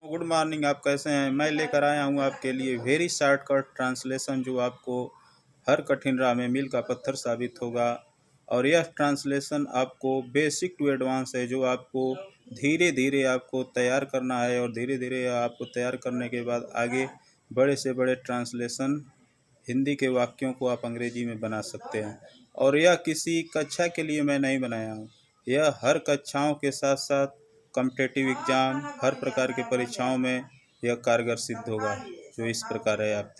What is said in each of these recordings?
Good morning. आप कैसे हैं? मैं लेकर आया हूँ आपके लिए वेरी शॉर्टकट ट्रांसलेशन जो आपको हर कठिन राह में मील का पत्थर साबित होगा। और यह ट्रांसलेशन आपको बेसिक टू एडवांस है, जो आपको धीरे धीरे आपको तैयार करना है और धीरे धीरे आपको तैयार करने के बाद आगे बड़े से बड़े ट्रांसलेशन हिंदी के वाक्यों को आप अंग्रेजी में बना सकते हैं। और यह किसी कक्षा के लिए मैं नहीं बनाया हूँ, यह हर कक्षाओं के साथ साथ कॉम्पिटिटिव एग्जाम, हर प्रकार की परीक्षाओं में यह कारगर सिद्ध होगा। जो इस प्रकार है, आप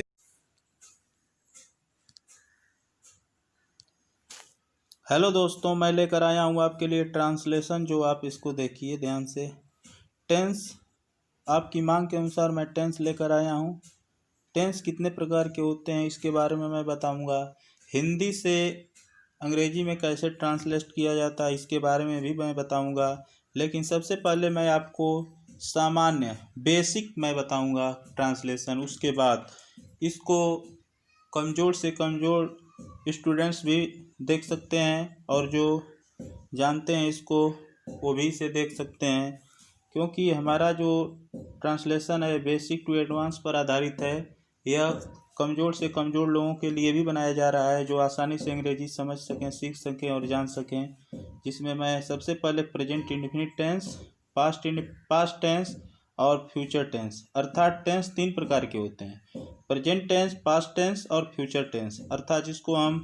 हेलो दोस्तों, मैं लेकर आया हूँ आपके लिए ट्रांसलेशन। जो आप इसको देखिए ध्यान से। टेंस, आपकी मांग के अनुसार मैं टेंस लेकर आया हूँ। टेंस कितने प्रकार के होते हैं इसके बारे में मैं बताऊंगा। हिंदी से अंग्रेजी में कैसे ट्रांसलेट किया जाता है इसके बारे में भी मैं बताऊंगा। लेकिन सबसे पहले मैं आपको सामान्य बेसिक मैं बताऊंगा ट्रांसलेशन। उसके बाद इसको कमज़ोर से कमज़ोर स्टूडेंट्स भी देख सकते हैं, और जो जानते हैं इसको वो भी इसे देख सकते हैं, क्योंकि हमारा जो ट्रांसलेशन है बेसिक टू एडवांस पर आधारित है। यह कमज़ोर से कमज़ोर लोगों के लिए भी बनाया जा रहा है, जो आसानी से अंग्रेजी समझ सकें, सीख सकें और जान सकें। जिसमें मैं सबसे पहले present indefinite tense, past tense और फ्यूचर टेंस, अर्थात टेंस तीन प्रकार के होते हैं: प्रेजेंट टेंस, पास्ट टेंस और फ्यूचर टेंस। अर्थात जिसको हम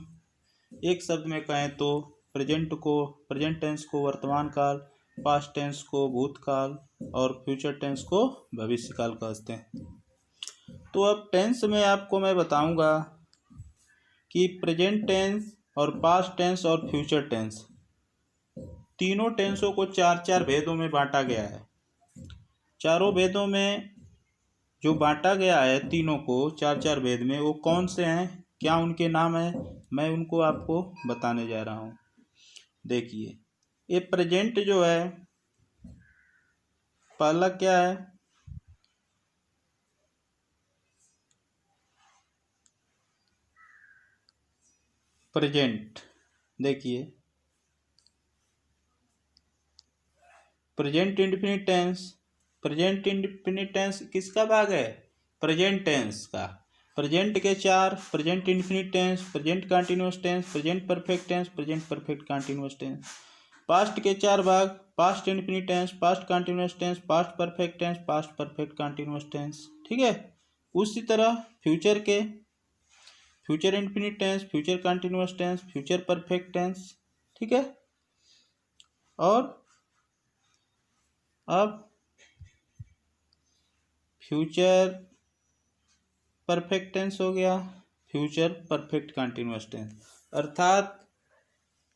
एक शब्द में कहें तो प्रेजेंट टेंस को वर्तमान काल, पास्ट टेंस को भूतकाल और फ्यूचर टेंस को भविष्यकाल कहते हैं। तो अब टेंस में आपको मैं बताऊंगा कि प्रेजेंट टेंस और पास्ट टेंस और फ्यूचर टेंस तीनों टेंसों को चार चार भेदों में बांटा गया है। चारों भेदों में जो बांटा गया है तीनों को चार चार भेद में, वो कौन से हैं, क्या उनके नाम हैं, मैं उनको आपको बताने जा रहा हूँ। देखिए, ये प्रेजेंट जो है, पहला क्या है, प्रेजेंट। देखिए, present indefinite tense. Present indefinite tense किसका भाग है? प्रेजेंट टेंस का। प्रेजेंट के चार: present indefinite tense, present continuous tense, present perfect tense, present perfect continuous tense. Past के चार भाग: past indefinite tense, past continuous tense, past perfect tense, past perfect continuous tense. ठीक है। उसी तरह फ्यूचर के: future indefinite tense, future continuous tense, future perfect tense. ठीक है। और अब फ्यूचर परफेक्ट टेंस हो गया, फ्यूचर परफेक्ट कंटीन्यूअस टेंस। अर्थात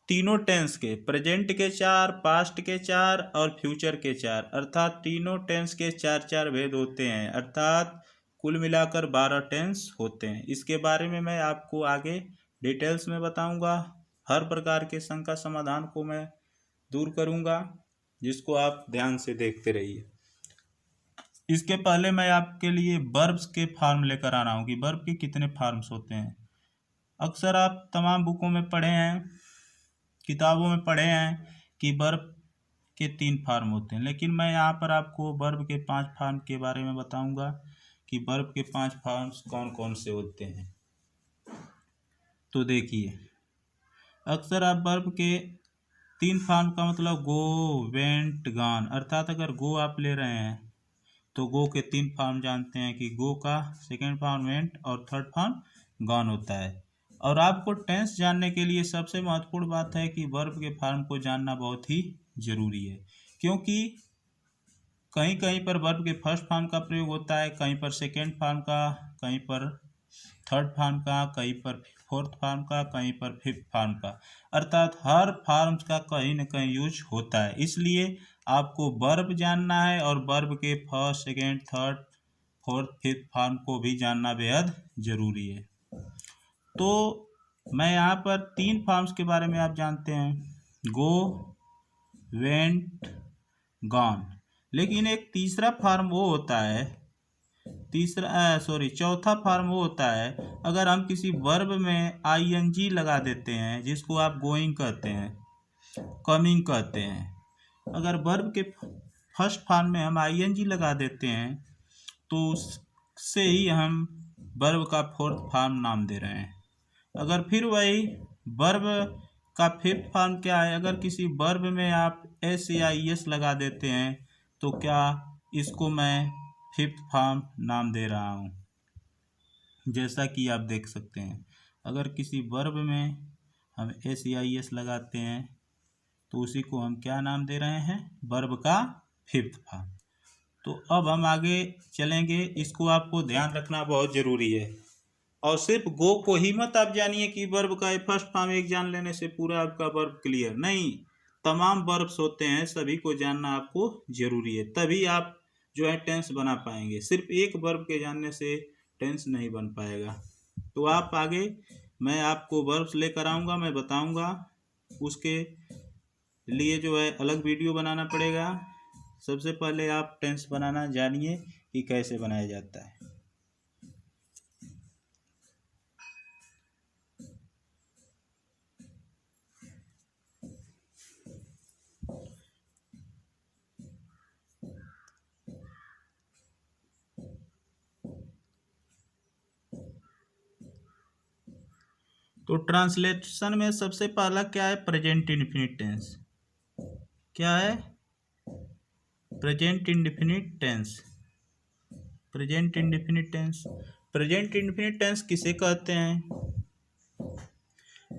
तीनों टेंस के, प्रेजेंट के चार, पास्ट के चार और फ्यूचर के चार, अर्थात तीनों टेंस के चार चार भेद होते हैं। अर्थात कुल मिलाकर 12 टेंस होते हैं। इसके बारे में मैं आपको आगे डिटेल्स में बताऊंगा। हर प्रकार के शंका समाधान को मैं दूर करूंगा, जिसको आप ध्यान से देखते रहिए। इसके पहले मैं आपके लिए वर्ब्स के फॉर्म लेकर आ रहा हूँ कि वर्ब के कितने फॉर्म्स होते हैं। अक्सर आप तमाम बुकों में पढ़े हैं, किताबों में पढ़े हैं कि वर्ब के 3 फॉर्म होते हैं, लेकिन मैं यहाँ पर आपको वर्ब के 5 फॉर्म के बारे में बताऊंगा कि वर्ब के 5 फॉर्म्स कौन कौन से होते हैं। तो देखिए, अक्सर आप वर्ब के 3 फॉर्म का मतलब गो, वेंट, गॉन। अर्थात अगर गो आप ले रहे हैं तो गो के 3 फॉर्म जानते हैं कि गो का सेकेंड फॉर्म वेंट और थर्ड फॉर्म गॉन होता है। और आपको टेंस जानने के लिए सबसे महत्वपूर्ण बात है कि वर्ब के फॉर्म को जानना बहुत ही जरूरी है, क्योंकि कहीं कहीं पर वर्ब के फर्स्ट फॉर्म का प्रयोग होता है, कहीं पर सेकेंड फॉर्म का, कहीं पर थर्ड फॉर्म का, कहीं पर फोर्थ फॉर्म का, कहीं पर फिफ्थ फॉर्म का। अर्थात हर फॉर्म्स का कहीं न कहीं यूज होता है। इसलिए आपको वर्ब जानना है और वर्ब के first, second, third, fourth, fifth form को भी जानना बेहद जरूरी है। तो मैं यहाँ पर 3 फॉर्म्स के बारे में आप जानते हैं: गो, वेंट, गॉन। लेकिन एक तीसरा फॉर्म वो होता है, चौथा फॉर्म वो होता है अगर हम किसी वर्ब में आईएनजी लगा देते हैं, जिसको आप गोइंग कहते हैं, कमिंग कहते हैं। अगर वर्ब के फर्स्ट फॉर्म में हम आईएनजी लगा देते हैं तो उससे ही हम वर्ब का फोर्थ फॉर्म नाम दे रहे हैं। अगर फिर वही वर्ब का फिफ्थ फॉर्म क्या है, अगर किसी वर्ब में आप एस या एस लगा देते हैं तो क्या इसको मैं फिफ्थ फॉर्म नाम दे रहा हूँ। जैसा कि आप देख सकते हैं, अगर किसी वर्ब में हम एस या एस लगाते हैं तो उसी को हम क्या नाम दे रहे हैं, वर्ब का फिफ्थ फॉर्म। तो अब हम आगे चलेंगे, इसको आपको ध्यान रखना बहुत ज़रूरी है। और सिर्फ गो को ही मत आप जानिए कि वर्ब का फर्स्ट फॉर्म एक जान लेने से पूरा आपका वर्ब क्लियर नहीं, तमाम वर्ब्स होते हैं, सभी को जानना आपको जरूरी है, तभी आप जो है टेंस बना पाएंगे। सिर्फ एक वर्ब के जानने से टेंस नहीं बन पाएगा। तो आप आगे मैं आपको वर्ब्स लेकर आऊँगा, मैं बताऊँगा, उसके लिए जो है अलग वीडियो बनाना पड़ेगा। सबसे पहले आप टेंस बनाना जानिए कि कैसे बनाया जाता है। तो ट्रांसलेशन में सबसे पहला क्या है, प्रेजेंट इंडेफिनिट टेंस। क्या है, present indefinite tense. Present indefinite tense, present indefinite tense किसे कहते हैं।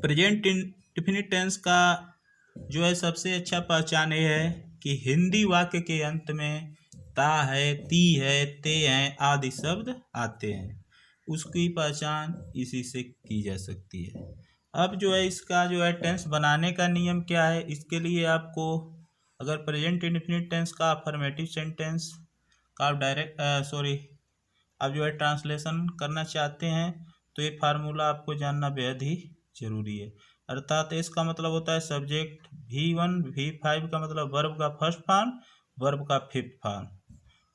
प्रेजेंट इंडेफिनिट टेंस का जो है सबसे अच्छा पहचान ये है कि हिंदी वाक्य के अंत में ता है, ती है, ते हैं आदि शब्द आते हैं, उसकी पहचान इसी से की जा सकती है। अब जो है इसका जो है टेंस बनाने का नियम क्या है, इसके लिए आपको अगर प्रेजेंट इंडेफिनिट टेंस का अफर्मेटिव सेंटेंस का आप जो है ट्रांसलेशन करना चाहते हैं तो ये फार्मूला आपको जानना बेहद ही जरूरी है। अर्थात इसका मतलब होता है सब्जेक्ट V1 V5 का मतलब वर्ब का फर्स्ट फॉर्म, वर्ब का फिफ्थ फॉर्म।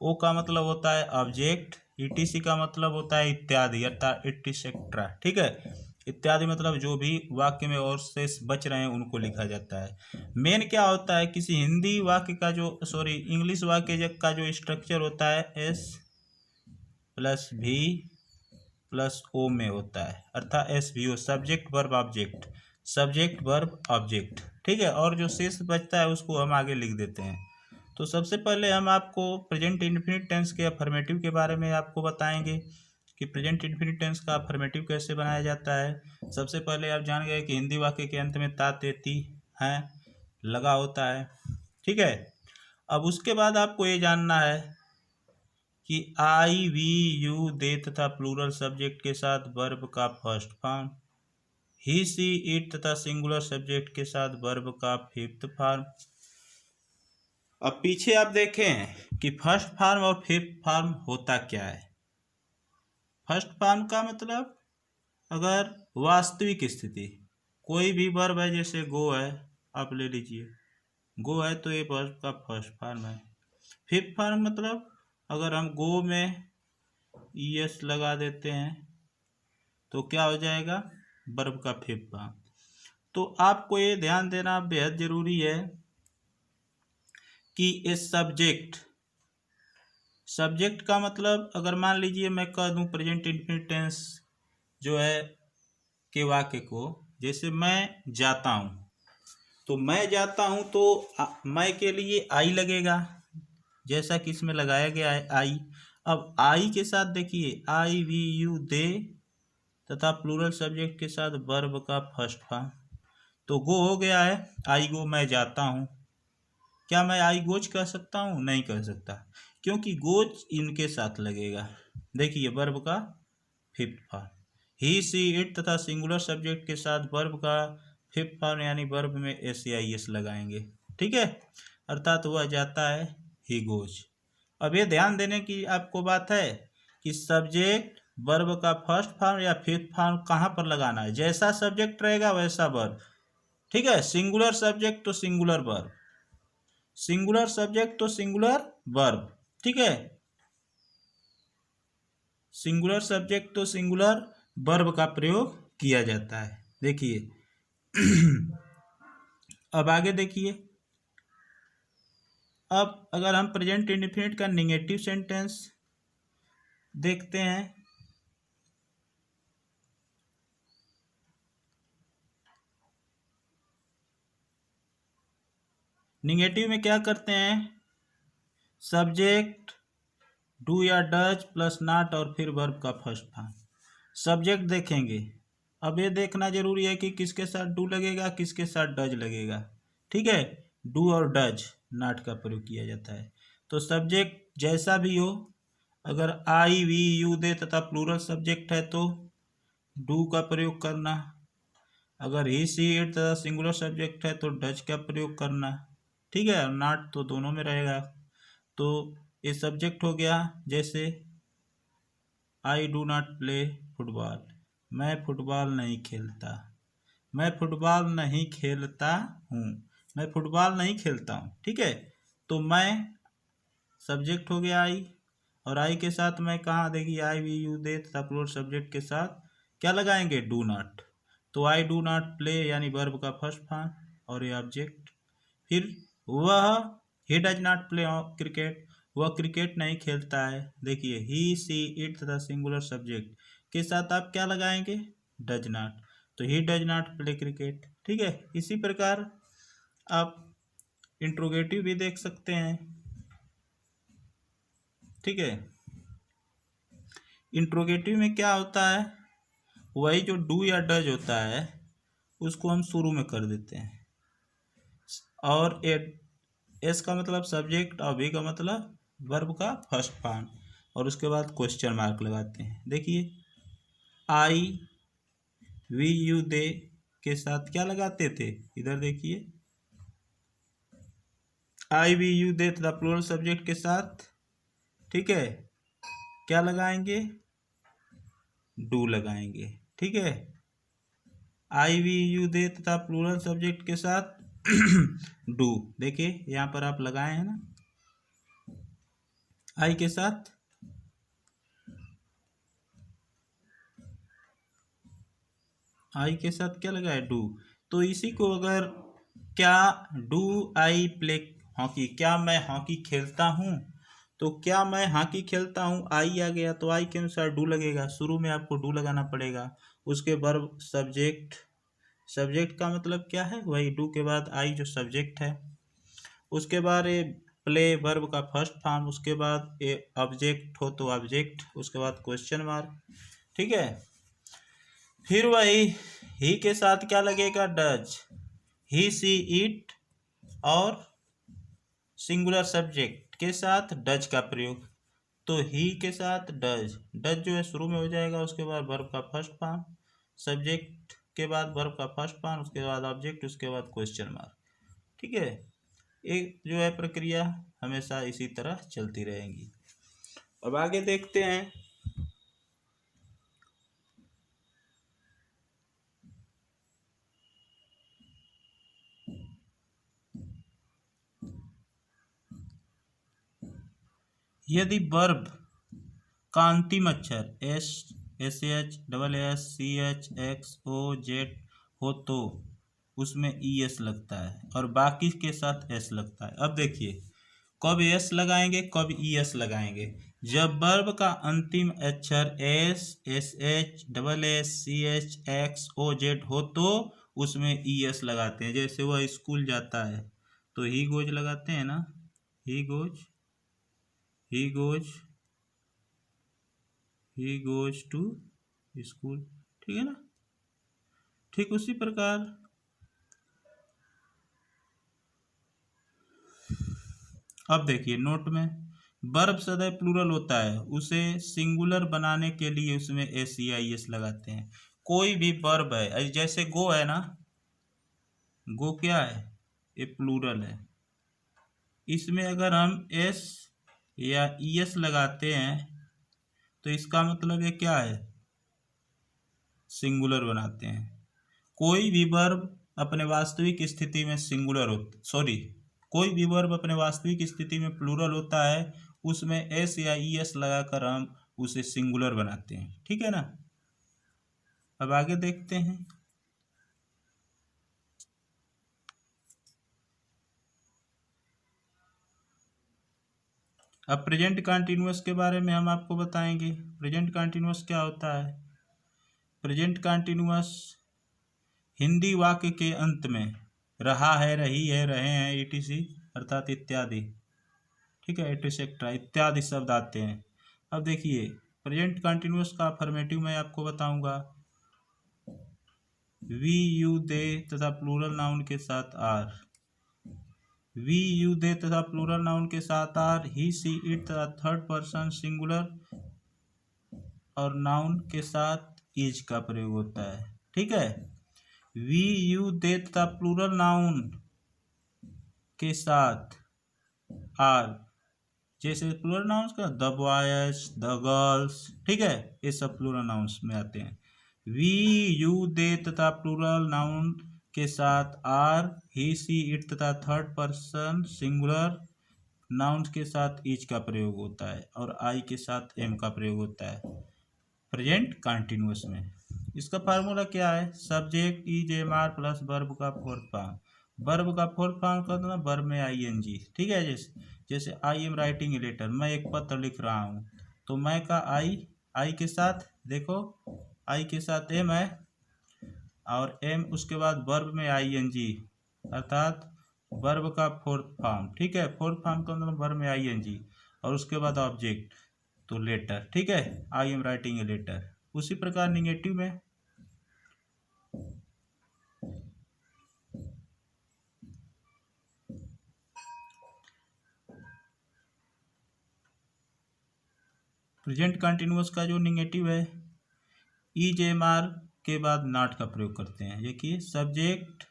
ओ का मतलब होता है ऑब्जेक्ट, ETC का मतलब होता है इत्यादि अर्थात एटसेट्रा, ठीक है। इत्यादि मतलब जो भी वाक्य में और शेष बच रहे हैं उनको लिखा जाता है। मेन क्या होता है, किसी हिंदी वाक्य का जो इंग्लिश वाक्य का जो स्ट्रक्चर होता है S+V+O में होता है, अर्थात SVO subject verb object, subject verb object, ठीक है। और जो शेष बचता है उसको हम आगे लिख देते हैं। तो सबसे पहले हम आपको प्रेजेंट इंडेफिनिट टेंस के अफर्मेटिव के बारे में आपको बताएंगे कि प्रेजेंट इंडेफिनिट टेंस का अफर्मेटिव कैसे बनाया जाता है। सबसे पहले आप जान गए कि हिंदी वाक्य के अंत में ता ते ती है लगा होता है, ठीक है। अब उसके बाद आपको ये जानना है कि आई वी यू दे तथा प्लूरल सब्जेक्ट के साथ वर्ब का first form, he she it तथा सिंगुलर सब्जेक्ट के साथ वर्ब का फिफ्थ फॉर्म। अब पीछे आप देखें कि फर्स्ट फॉर्म और फिफ्थ फॉर्म होता क्या है। फर्स्ट फॉर्म का मतलब अगर वास्तविक स्थिति कोई भी वर्ब है, जैसे गो है, आप ले लीजिए गो है तो ये वर्ब का फर्स्ट फॉर्म है। फिफ्थ फॉर्म मतलब अगर हम गो में ES लगा देते हैं तो क्या हो जाएगा, वर्ब का फिफ्थ फॉर्म। तो आपको ये ध्यान देना बेहद जरूरी है कि इस सब्जेक्ट का मतलब अगर मान लीजिए मैं कह दूं प्रेजेंट इंडेफिनिट टेंस जो है के वाक्य को, जैसे मैं जाता हूं, तो मैं जाता हूं तो मैं के लिए आई लगेगा, जैसा कि इसमें लगाया गया है आई। अब आई के साथ देखिए आई वी यू दे तथा प्लूरल सब्जेक्ट के साथ वर्ब का फर्स्ट फॉर्म। तो गो हो गया है, आई गो मैं जाता हूँ। क्या मैं आई गोज कह सकता हूँ, नहीं कह सकता, क्योंकि गोज इनके साथ लगेगा। देखिए वर्ब का fifth form, he she it तथा सिंगुलर सब्जेक्ट के साथ वर्ब का फिफ्थ फॉर्म यानी वर्ब में एस या एस लगाएंगे, ठीक है। अर्थात वह जाता है, ही गोज। अब ये ध्यान देने की आपको बात है कि सब्जेक्ट वर्ब का फर्स्ट फॉर्म या फिफ्थ फॉर्म कहाँ पर लगाना है, जैसा सब्जेक्ट रहेगा वैसा वर्ब, ठीक है। सिंगुलर सब्जेक्ट तो सिंगुलर वर्ब, सिंगुलर सब्जेक्ट तो सिंगुलर वर्ब, ठीक है। सिंगुलर सब्जेक्ट तो सिंगुलर वर्ब का प्रयोग किया जाता है। देखिए अब आगे देखिए, अब अगर हम प्रेजेंट इंडेफिनिट का निगेटिव सेंटेंस देखते हैं, निगेटिव में क्या करते हैं, सब्जेक्ट डू या डज प्लस नॉट और फिर वर्ब का फर्स्ट फॉर्म। सब्जेक्ट देखेंगे, अब ये देखना जरूरी है कि किसके साथ डू लगेगा, किसके साथ डज लगेगा। ठीक है, डू और डज नॉट का प्रयोग किया जाता है। तो सब्जेक्ट जैसा भी हो, अगर आई वी यू दे तथा प्लूरल सब्जेक्ट है तो डू का प्रयोग करना, अगर ही सी इट तथा सिंगुलर सब्जेक्ट है तो डज का प्रयोग करना। ठीक है, नॉट तो दोनों में रहेगा। तो ये सब्जेक्ट हो गया, जैसे I do not play football, मैं फुटबॉल नहीं खेलता, मैं फुटबॉल नहीं खेलता हूँ, मैं फुटबॉल नहीं खेलता हूँ। ठीक है, तो मैं सब्जेक्ट हो गया आई, और आई के साथ मैं कहाँ, देखिए आई वी यू दे तथा प्लूरल सब्जेक्ट के साथ क्या लगाएंगे, डू नॉट। तो आई डू नॉट प्ले यानी वर्ब का फर्स्ट फॉर्म और ये ऑब्जेक्ट। फिर वह he does not play cricket, वह क्रिकेट नहीं खेलता है। देखिए ही सी इट तथा सिंगुलर सब्जेक्ट के साथ आप क्या लगाएंगे, डज नॉट, तो he does not play cricket. ठीक है, इसी प्रकार आप इंट्रोगेटिव भी देख सकते हैं। ठीक है, इंट्रोगेटिव में क्या होता है, वही जो डू या डज होता है उसको हम शुरू में कर देते हैं, और एस का मतलब सब्जेक्ट और वी का मतलब वर्ब का फर्स्ट फॉर्म, और उसके बाद क्वेश्चन मार्क लगाते हैं। देखिए आई वी यू दे के साथ क्या लगाते थे, इधर देखिए आई वी यू दे तथा प्लूरल सब्जेक्ट के साथ, ठीक है, क्या लगाएंगे, डू लगाएंगे। ठीक है, आई वी यू दे तथा प्लूरल सब्जेक्ट के साथ डू, देखिए यहाँ पर आप लगाए हैं ना, आई के साथ क्या लगा है, डू। तो इसी को अगर क्या डू आई प्ले हॉकी, क्या मैं हॉकी खेलता हूँ, तो क्या मैं हॉकी खेलता हूँ आई आ गया, तो आई के अनुसार डू लगेगा, शुरू में आपको डू लगाना पड़ेगा। उसके वर्ब सब्जेक्ट, सब्जेक्ट का मतलब क्या है, वही डू के बाद आई जो सब्जेक्ट है, उसके बाद ये प्ले वर्ब का फर्स्ट फॉर्म, उसके बाद ये ऑब्जेक्ट हो तो ऑब्जेक्ट, उसके बाद क्वेश्चन मार्क। ठीक है, फिर वही ही के साथ क्या लगेगा, डज, ही सी इट, और सिंगुलर सब्जेक्ट के साथ डज का प्रयोग, तो ही के साथ डज, डज जो है शुरू में हो जाएगा, उसके बाद वर्ब का फर्स्ट फॉर्म, सब्जेक्ट के बाद वर्ब का फर्स्ट फॉर्म, उसके बाद ऑब्जेक्ट, उसके बाद क्वेश्चन मार्क। ठीक है, एक जो है प्रक्रिया हमेशा इसी तरह चलती रहेगी। अब आगे देखते हैं, यदि वर्ब का अंतिम अक्षर S, S H, double S, C H, X, O, Z हो तो उसमें ई एस लगता है और बाकी के साथ एस लगता है। अब देखिए कब एस लगाएंगे, कब ई एस लगाएंगे, जब वर्ब का अंतिम अक्षर S, S H, double S, C H, X, O, Z हो तो उसमें ई एस लगाते हैं। जैसे वह स्कूल जाता है तो ही गोज लगाते हैं ना, he goes, he goes, he goes to school. ठीक है ना, ठीक उसी प्रकार अब देखिए नोट में, वर्ब सदैव प्लूरल होता है, उसे सिंगुलर बनाने के लिए उसमें एस या ई एस लगाते हैं। कोई भी वर्ब है, जैसे गो है ना, गो क्या है, ये प्लूरल है, इसमें अगर हम एस या ई एस लगाते हैं तो इसका मतलब ये क्या है, सिंगुलर बनाते हैं। कोई भी वर्ब अपने वास्तविक स्थिति में सिंगुलर हो, सॉरी, कोई भी वर्ब अपने वास्तविक स्थिति में प्लूरल होता है, उसमें एस या ई एस लगाकर हम उसे सिंगुलर बनाते हैं। ठीक है ना, अब आगे देखते हैं, अब प्रेजेंट कंटिन्यूअस के बारे में हम आपको बताएंगे। प्रेजेंट कंटिन्यूअस क्या होता है? प्रेजेंट कंटिन्यूअस हिंदी वाक्य के अंत में रहा है, रही है, रहे हैं, ईटीसी अर्थात इत्यादि, ठीक है, एटसेट्रा इत्यादि शब्द आते हैं। अब देखिए प्रेजेंट कंटिन्यूअस का अफर्मेटिव मैं आपको बताऊंगा। वी यू दे तथा प्लूरल नाउन के साथ आर, वी यू दे तथा प्लूरल नाउन के साथ आर, ही सी इट तथा थर्ड पर्सन सिंगुलर और नाउन के साथ इज का प्रयोग होता है, ठीक है। वी यू दे तथा प्लूरल नाउन के साथ आर, जैसे प्लूरल नाउन्स का द बॉयज, द गर्ल्स, ठीक है, ये सब प्लूरल नाउन्स में आते हैं। वी यू दे तथा प्लूरल नाउन के साथ आर, ही सी इट तथा थर्ड पर्सन सिंगुलर नाउन्स के साथ इज का प्रयोग होता है और आई के साथ एम का प्रयोग होता है प्रेजेंट कंटिन्यूअस में। इसका फार्मूला क्या है? Subject is am are plus verb का फोर्थ फॉर्म। वर्ब का फोर्थ फॉर्म का मतलब वर्ब में आई एन जी, ठीक है। जैसे I am writing a letter, मैं एक पत्र लिख रहा हूँ, तो मैं का आई के साथ देखो, आई के साथ एम है और एम उसके बाद वर्ब में आई एन जी अर्थात वर्ब का फोर्थ फॉर्म, ठीक है। फोर्थ फॉर्म का मतलब वर्ब में आई एन जी और उसके बाद ऑब्जेक्ट, तो लेटर, ठीक है, I am writing a letter. उसी प्रकार निगेटिव में प्रेजेंट कंटिन्यूअस का जो निगेटिव है, ईज एम आर के बाद नॉट का प्रयोग करते हैं। देखिए subject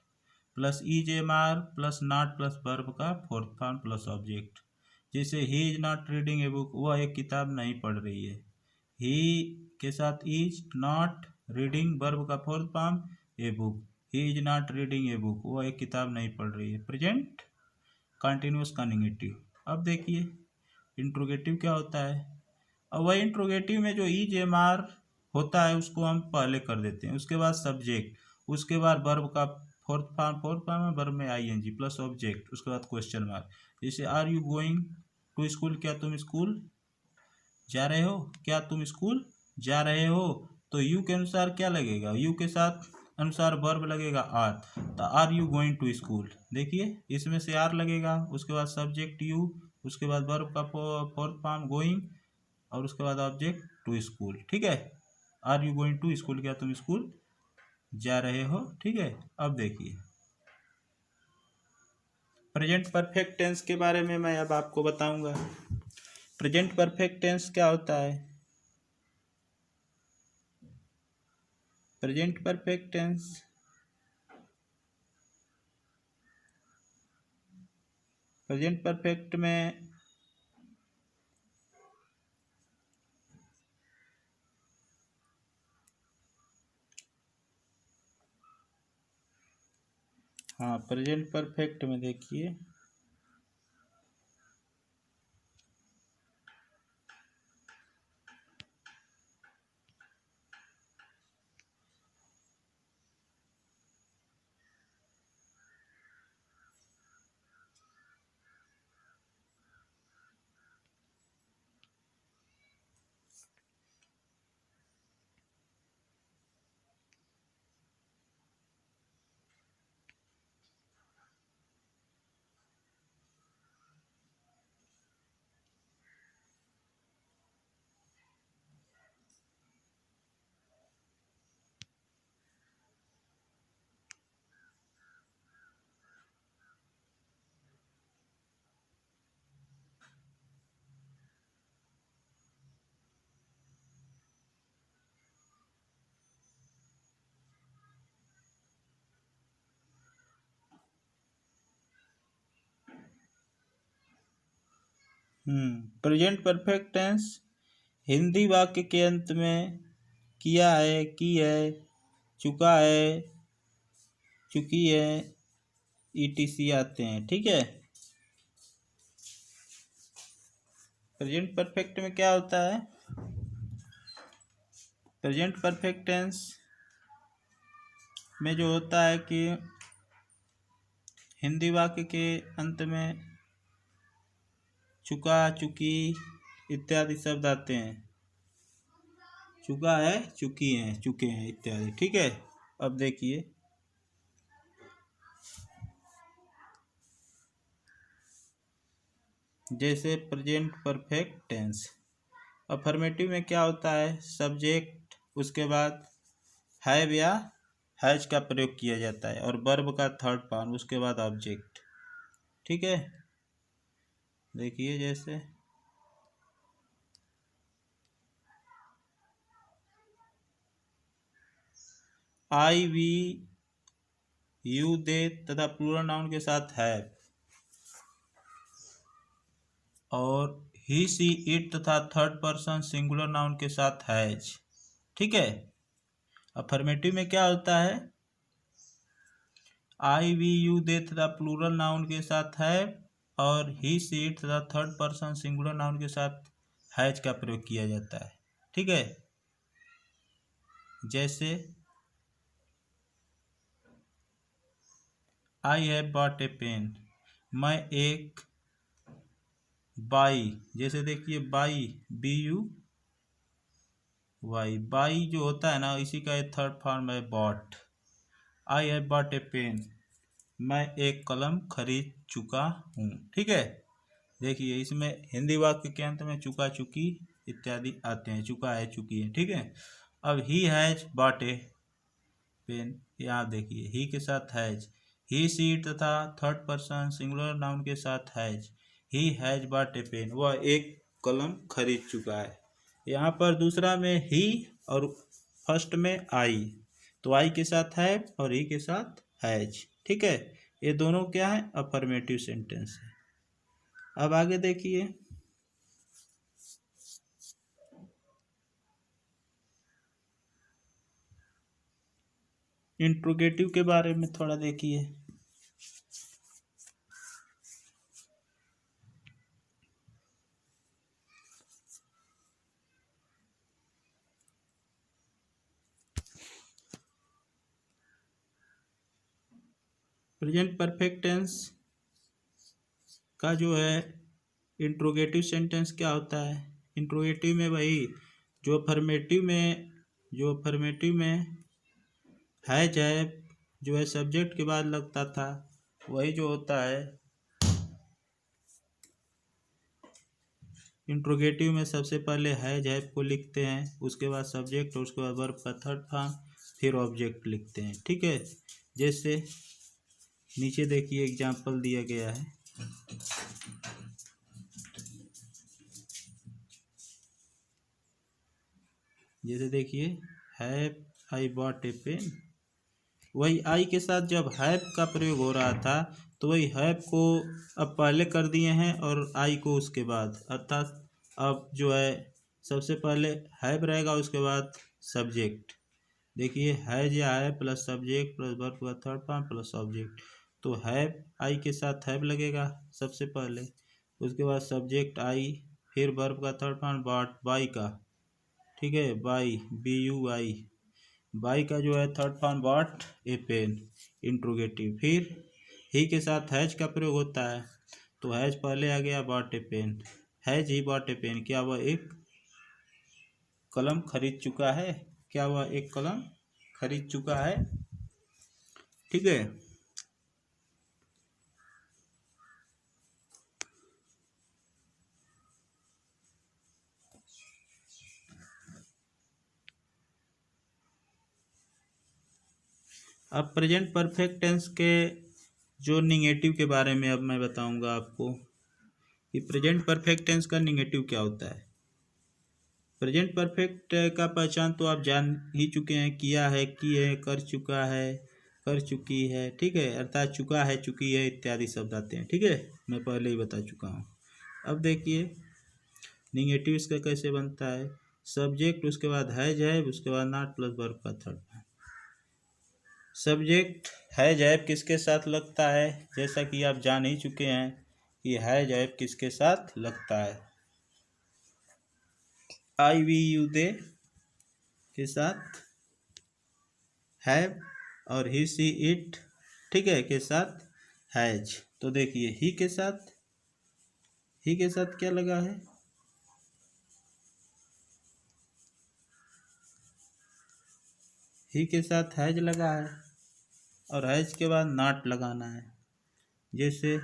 plus is am are plus not plus verb का फोर्थ फॉर्म प्लस ऑब्जेक्ट। जैसे he is not reading a book, वह एक किताब नहीं पढ़ रही है। ही के साथ इज, नॉट रीडिंग वर्ब का fourth form a book, he is not reading a book, वह एक किताब नहीं पढ़ रही है प्रेजेंट कंटिन्यूअस का निगेटिव। अब देखिए इंट्रोगेटिव क्या होता है। और वह इंट्रोगेटिव में जो ईज एम आर होता है उसको हम पहले कर देते हैं, उसके बाद सब्जेक्ट, उसके बाद वर्ब का फोर्थ फॉर्म में वर्ब में I N G plus object, उसके बाद क्वेश्चन मार्क। जैसे are you going to school, क्या तुम स्कूल जा रहे हो, क्या तुम स्कूल जा रहे हो, तो यू के अनुसार क्या लगेगा, यू के साथ अनुसार वर्ब लगेगा आर, तो are you going to school. देखिए इसमें से आर लगेगा, उसके बाद सब्जेक्ट यू, उसके बाद वर्ब का फोर्थ फॉर्म गोइंग और उसके बाद ऑब्जेक्ट टू स्कूल, ठीक है। Are you going to school, क्या तुम स्कूल जा रहे हो, ठीक है। अब देखिए प्रेजेंट परफेक्ट टेंस के बारे में मैं अब आपको बताऊंगा। प्रेजेंट परफेक्ट टेंस क्या होता है? Present perfect tense present perfect में हाँ, प्रेजेंट परफेक्ट में देखिए प्रेजेंट परफेक्ट टेंस हिंदी वाक्य के अंत में किया है, की है, चुका है, चुकी है, ईटीसी आते हैं, ठीक है। प्रेजेंट परफेक्ट में क्या होता है? प्रेजेंट परफेक्ट टेंस में जो होता है कि हिंदी वाक्य के अंत में चुका, चुकी इत्यादि शब्द आते हैं। चुका है, चुकी हैं, चुके हैं इत्यादि। ठीक है, अब देखिए जैसे प्रेजेंट परफेक्ट टेंस, अफर्मेटिव में क्या होता है, सब्जेक्ट उसके बाद हैव या हैज का प्रयोग किया जाता है और वर्ब का थर्ड फॉर्म उसके बाद ऑब्जेक्ट। ठीक है, देखिए जैसे आई, वी, यू, दे तथा प्लूरल नाउन के साथ हैव, और ही, सी, इट तथा थर्ड पर्सन सिंगुलर नाउन के साथ हैज। ठीक है, अफर्मेटिव में क्या होता है, आई, वी, यू, दे तथा प्लूरल नाउन के साथ हैव और ही, सी, इट तथा थर्ड पर्सन सिंगुलर नाउन के साथ हैज का प्रयोग किया जाता है। ठीक है, जैसे I have bought a pen, मैं एक बाई, जैसे देखिए buy, B U Y, buy जो होता है ना इसी का एक थर्ड फॉर्म है bought. I have bought a pen, मैं एक कलम खरीद चुका हूँ। ठीक है, देखिए इसमें हिंदी वाक्य के अंत में चुका, चुकी इत्यादि आते हैं, चुका है, चुकी है। ठीक है, अब he has bought a pen, यहाँ देखिए ही के साथ हैज, ही, सी तथा थर्ड पर्सन सिंगुलर नाउन के साथ has, he has bought a pen, वह एक कलम खरीद चुका है। यहाँ पर दूसरा में ही और फर्स्ट में आई, तो आई के साथ है और ही के साथ हैज। ठीक है, ये दोनों क्या है, अफर्मेटिव सेंटेंस है। अब आगे देखिए इंट्रोगेटिव के बारे में थोड़ा देखिए। प्रेजेंट परफेक्ट टेंस का जो है इंट्रोगेटिव सेंटेंस क्या होता है, इंट्रोगेटिव में वही जो अफर्मेटिव में हैज है जो है सब्जेक्ट के बाद लगता था, वही जो होता है इंट्रोगेटिव में सबसे पहले हैज हैव को लिखते हैं, उसके बाद सब्जेक्ट और उसके बाद वर्ब का थर्ड फॉर्म, फिर ऑब्जेक्ट लिखते हैं। ठीक है, जैसे नीचे देखिए एग्जाम्पल दिया गया है, जैसे देखिए have I bought a pen, वही आई के साथ जब हैव का प्रयोग हो रहा था तो वही हैव को अब पहले कर दिए हैं और आई को उसके बाद, अर्थात अब जो है सबसे पहले हैव रहेगा उसके बाद सब्जेक्ट। देखिए हैज या है प्लस सब्जेक्ट प्लस वर्ब का थर्ड फॉर्म प्लस ऑब्जेक्ट, तो हैव आई के साथ हैव लगेगा सबसे पहले, उसके बाद सब्जेक्ट आई, फिर वर्ब का थर्ड फॉर्म बॉट, बाई का। ठीक है, buy, B U Y, buy का जो है third form bought a pen, interrogative. फिर ही के साथ हैज का प्रयोग होता है, तो हैज पहले आ गया bought a pen, has he bought a pen, क्या वह एक कलम खरीद चुका है, क्या वह एक कलम खरीद चुका है। ठीक है, अब प्रेजेंट परफेक्ट टेंस के जो निगेटिव के बारे में अब मैं बताऊंगा आपको कि प्रेजेंट परफेक्ट टेंस का निगेटिव क्या होता है। प्रेजेंट परफेक्ट का पहचान तो आप जान ही चुके हैं, किया है, की है, कर चुका है, कर चुकी है। ठीक है, अर्थात चुका है, चुकी है इत्यादि शब्द आते हैं। ठीक है, मैं पहले ही बता चुका हूँ। अब देखिए निगेटिव इसका कैसे बनता है, सब्जेक्ट उसके बाद हैज है उसके बाद नॉट प्लस वर्ब का थर्ड। सब्जेक्ट हैज हैव किसके साथ लगता है, जैसा कि आप जान ही चुके हैं कि हैज हैव किसके साथ लगता है, आई, वी, यू, दे के साथ हैव और ही, सी, इट ठीक है के साथ हैज। तो देखिए ही के साथ ही के साथ क्या लगा है, ही के साथ हैज लगा है, और हैज के बाद नॉट लगाना है। जैसे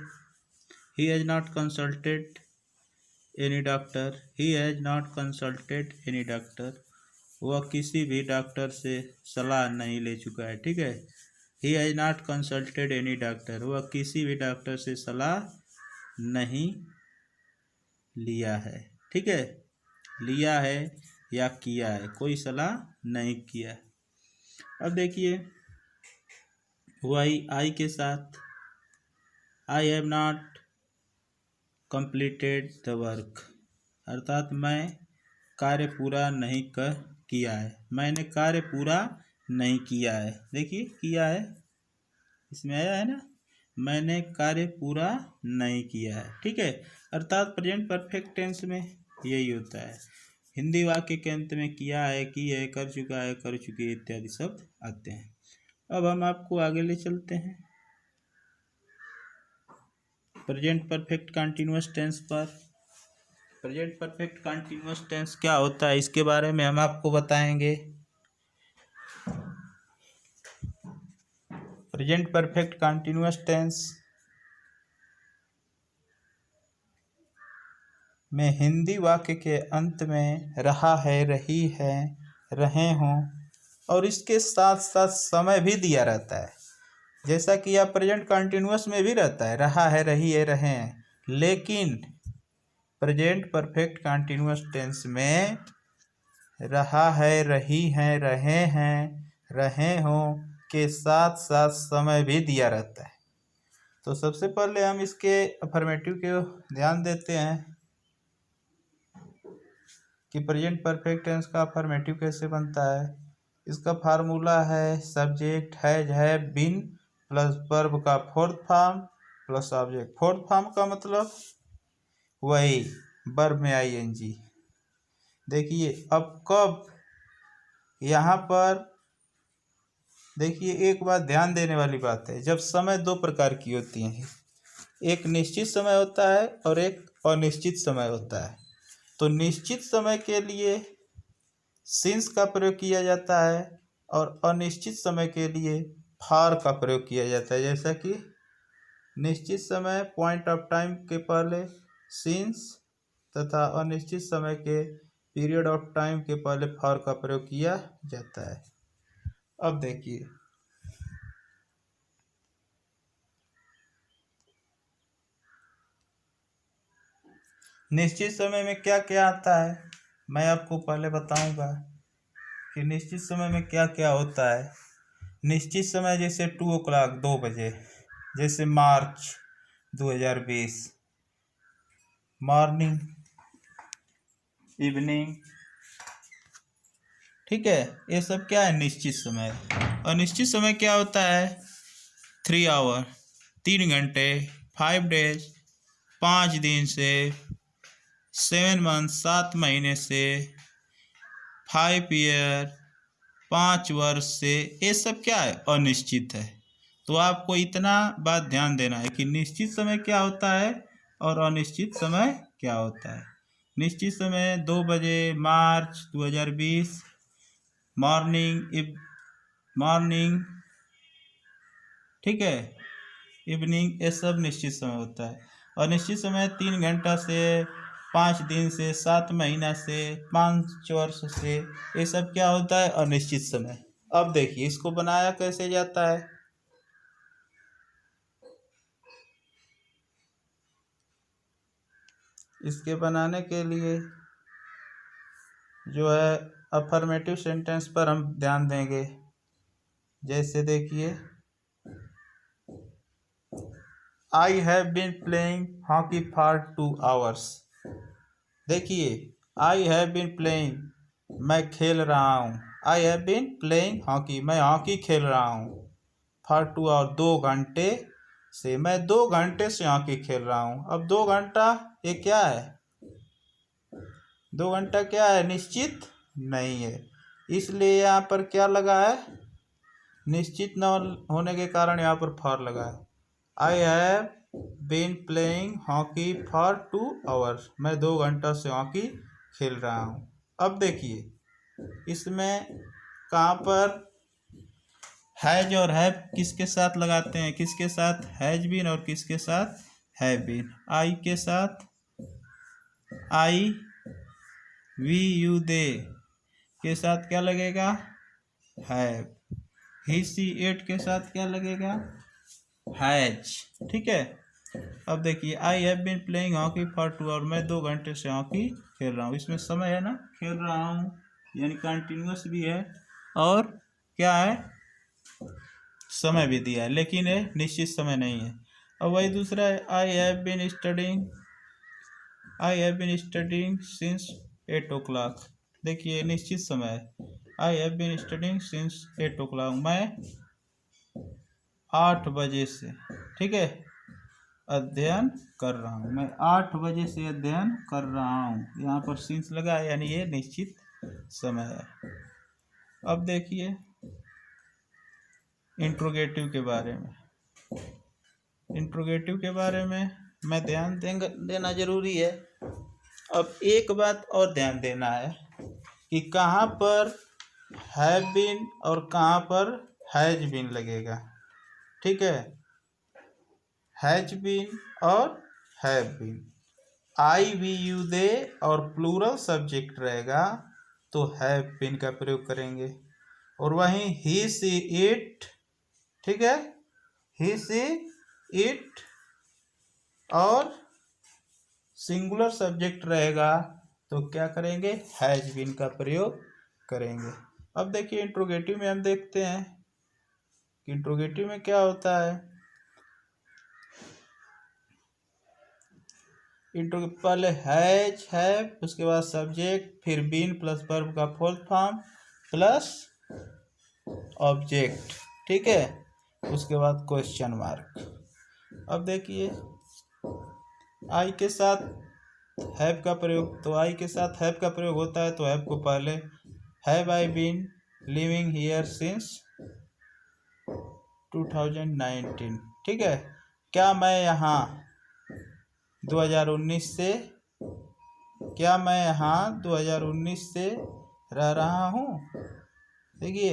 he has not consulted any doctor, he has not consulted any doctor, वह किसी भी डॉक्टर से सलाह नहीं ले चुका है। ठीक है, he has not consulted any doctor, वह किसी भी डॉक्टर से सलाह नहीं लिया है। ठीक है, लिया है या किया है, कोई सलाह नहीं किया। अब देखिए वही आई के साथ, आई have not completed the work, अर्थात मैं कार्य पूरा नहीं किया है, मैंने कार्य पूरा नहीं किया है। देखिए किया है, इसमें आया है ना, मैंने कार्य पूरा नहीं किया है। ठीक है, अर्थात प्रेजेंट परफेक्ट टेंस में यही होता है। हिंदी वाक्य के अंत में किया है, की है, कर चुका है, कर चुकी है इत्यादि शब्द आते हैं। अब हम आपको आगे ले चलते हैं प्रेजेंट परफेक्ट कंटीन्यूअस टेंस पर। प्रेजेंट परफेक्ट कंटीन्यूअस टेंस क्या होता है, इसके बारे में हम आपको बताएंगे। प्रेजेंट परफेक्ट कंटीन्यूअस टेंस में हिंदी वाक्य के अंत में रहा है, रही है, रहे हों और इसके साथ साथ समय भी दिया रहता है। जैसा कि यह प्रेजेंट कंटिन्यूअस में भी रहता है, रहा है, रही है, रहे हैं, लेकिन प्रेजेंट परफेक्ट कंटिन्यूअस टेंस में रहा है, रही है, रहे हैं, रहे हों के साथ साथ समय भी दिया रहता है। तो सबसे पहले हम इसके अफर्मेटिव के ध्यान देते हैं कि प्रेजेंट परफेक्ट टेंस का अफर्मेटिव कैसे बनता है। इसका फार्मूला है subject has, have, been plus verb का fourth form plus object. Fourth form का मतलब वही वर्ब में आईएनजी। देखिए अब कब, यहाँ पर देखिए एक बात ध्यान देने वाली बात है, जब समय दो प्रकार की होती हैं, एक निश्चित समय होता है और एक अनिश्चित समय होता है। तो निश्चित समय के लिए सिंस का प्रयोग किया जाता है और अनिश्चित समय के लिए फार का प्रयोग किया जाता है। जैसा कि निश्चित समय पॉइंट ऑफ टाइम के पहले सिंस तथा अनिश्चित समय के पीरियड ऑफ टाइम के पहले फार का प्रयोग किया जाता है। अब देखिए निश्चित समय में क्या क्या आता है, मैं आपको पहले बताऊंगा कि निश्चित समय में क्या क्या होता है। निश्चित समय जैसे 2 o'clock 2 बजे, जैसे मार्च 2020, मॉर्निंग, इवनिंग। ठीक है, ये सब क्या है निश्चित समय। अनिश्चित समय क्या होता है 3 आवर 3 घंटे, 5 डेज 5 दिन से, 7 मंथ 7 महीने से, 5 ईयर 5 वर्ष से, ये सब क्या है अनिश्चित है। तो आपको इतना बात ध्यान देना है कि निश्चित समय क्या होता है और अनिश्चित समय क्या होता है। निश्चित समय 2 बजे मार्च 2020, मॉर्निंग, ठीक है, इवनिंग, ये सब निश्चित समय होता है। अनिश्चित समय 3 घंटा से, 5 दिन से, 7 महीना से, 5 वर्ष से, ये सब क्या होता है अनिश्चित समय। अब देखिए इसको बनाया कैसे जाता है। इसके बनाने के लिए जो है अफर्मेटिव सेंटेंस पर हम ध्यान देंगे। जैसे देखिए I have been playing hockey for 2 hours। देखिए आई हैव बीन प्लेइंग, मैं खेल रहा हूँ, I have been playing hockey, मैं हॉकी खेल रहा हूँ, फॉर 2 hours 2 घंटे से, मैं 2 घंटे से हॉकी खेल रहा हूँ। अब 2 घंटा ये क्या है, 2 घंटा क्या है निश्चित नहीं है, इसलिए यहाँ पर क्या लगा है, निश्चित न होने के कारण यहाँ पर फॉर लगा है। I have been playing hockey for 2 hours, मैं 2 घंटा से हॉकी खेल रहा हूँ। अब देखिए इसमें कहाँ पर हैज और हैव किसके साथ लगाते हैं, किसके साथ हैज बीन और किसके साथ हैव बीन। आई के साथ आई, वी यू दे के साथ क्या लगेगा, हैव। ही सी इट के साथ क्या लगेगा, हैज। ठीक है। अब देखिए I have been playing hockey for 2 hour, मैं 2 घंटे से हॉकी खेल रहा हूँ। इसमें समय है ना, खेल रहा हूँ यानी कंटिन्यूस भी है और क्या है, समय भी दिया है, लेकिन ये निश्चित समय नहीं है। अब वही दूसरा है I have been studying since 8 o'clock। देखिए निश्चित समय है, I have been studying since 8 o'clock, मैं 8 बजे से, ठीक है, अध्ययन कर रहा हूँ। मैं 8 बजे से अध्ययन कर रहा हूँ, यहाँ पर सिंस लगा है यानी ये निश्चित समय है। अब देखिए इंट्रोगेटिव के बारे में, इंट्रोगेटिव के बारे में मैं ध्यान देना जरूरी है। अब एक बात और ध्यान देना है कि कहाँ पर हैव बीन और कहाँ पर हैज बीन लगेगा। ठीक है, हैज बीन और have been, I we you they और प्लूरल सब्जेक्ट रहेगा तो हैव बीन का प्रयोग करेंगे। और वहीं ही सी इट, ठीक है, ही सी इट और सिंगुलर सब्जेक्ट रहेगा तो क्या करेंगे, हैज बीन का प्रयोग करेंगे। अब देखिए इंट्रोगेटिव में हम देखते हैं कि इंट्रोगेटिव में क्या होता है। पहले हैज हैव, उसके बाद सब्जेक्ट, फिर बीन प्लस वर्ब का फुल फॉर्म प्लस ऑब्जेक्ट, ठीक है, उसके बाद क्वेश्चन मार्क। अब देखिए आई के साथ हैव का प्रयोग, तो आई के साथ हैव का प्रयोग होता है तो हैव को पहले, have I been living here since 2019, ठीक है, क्या मैं यहाँ 2019 से, क्या मैं यहाँ 2019 से रह रहा हूँ। देखिए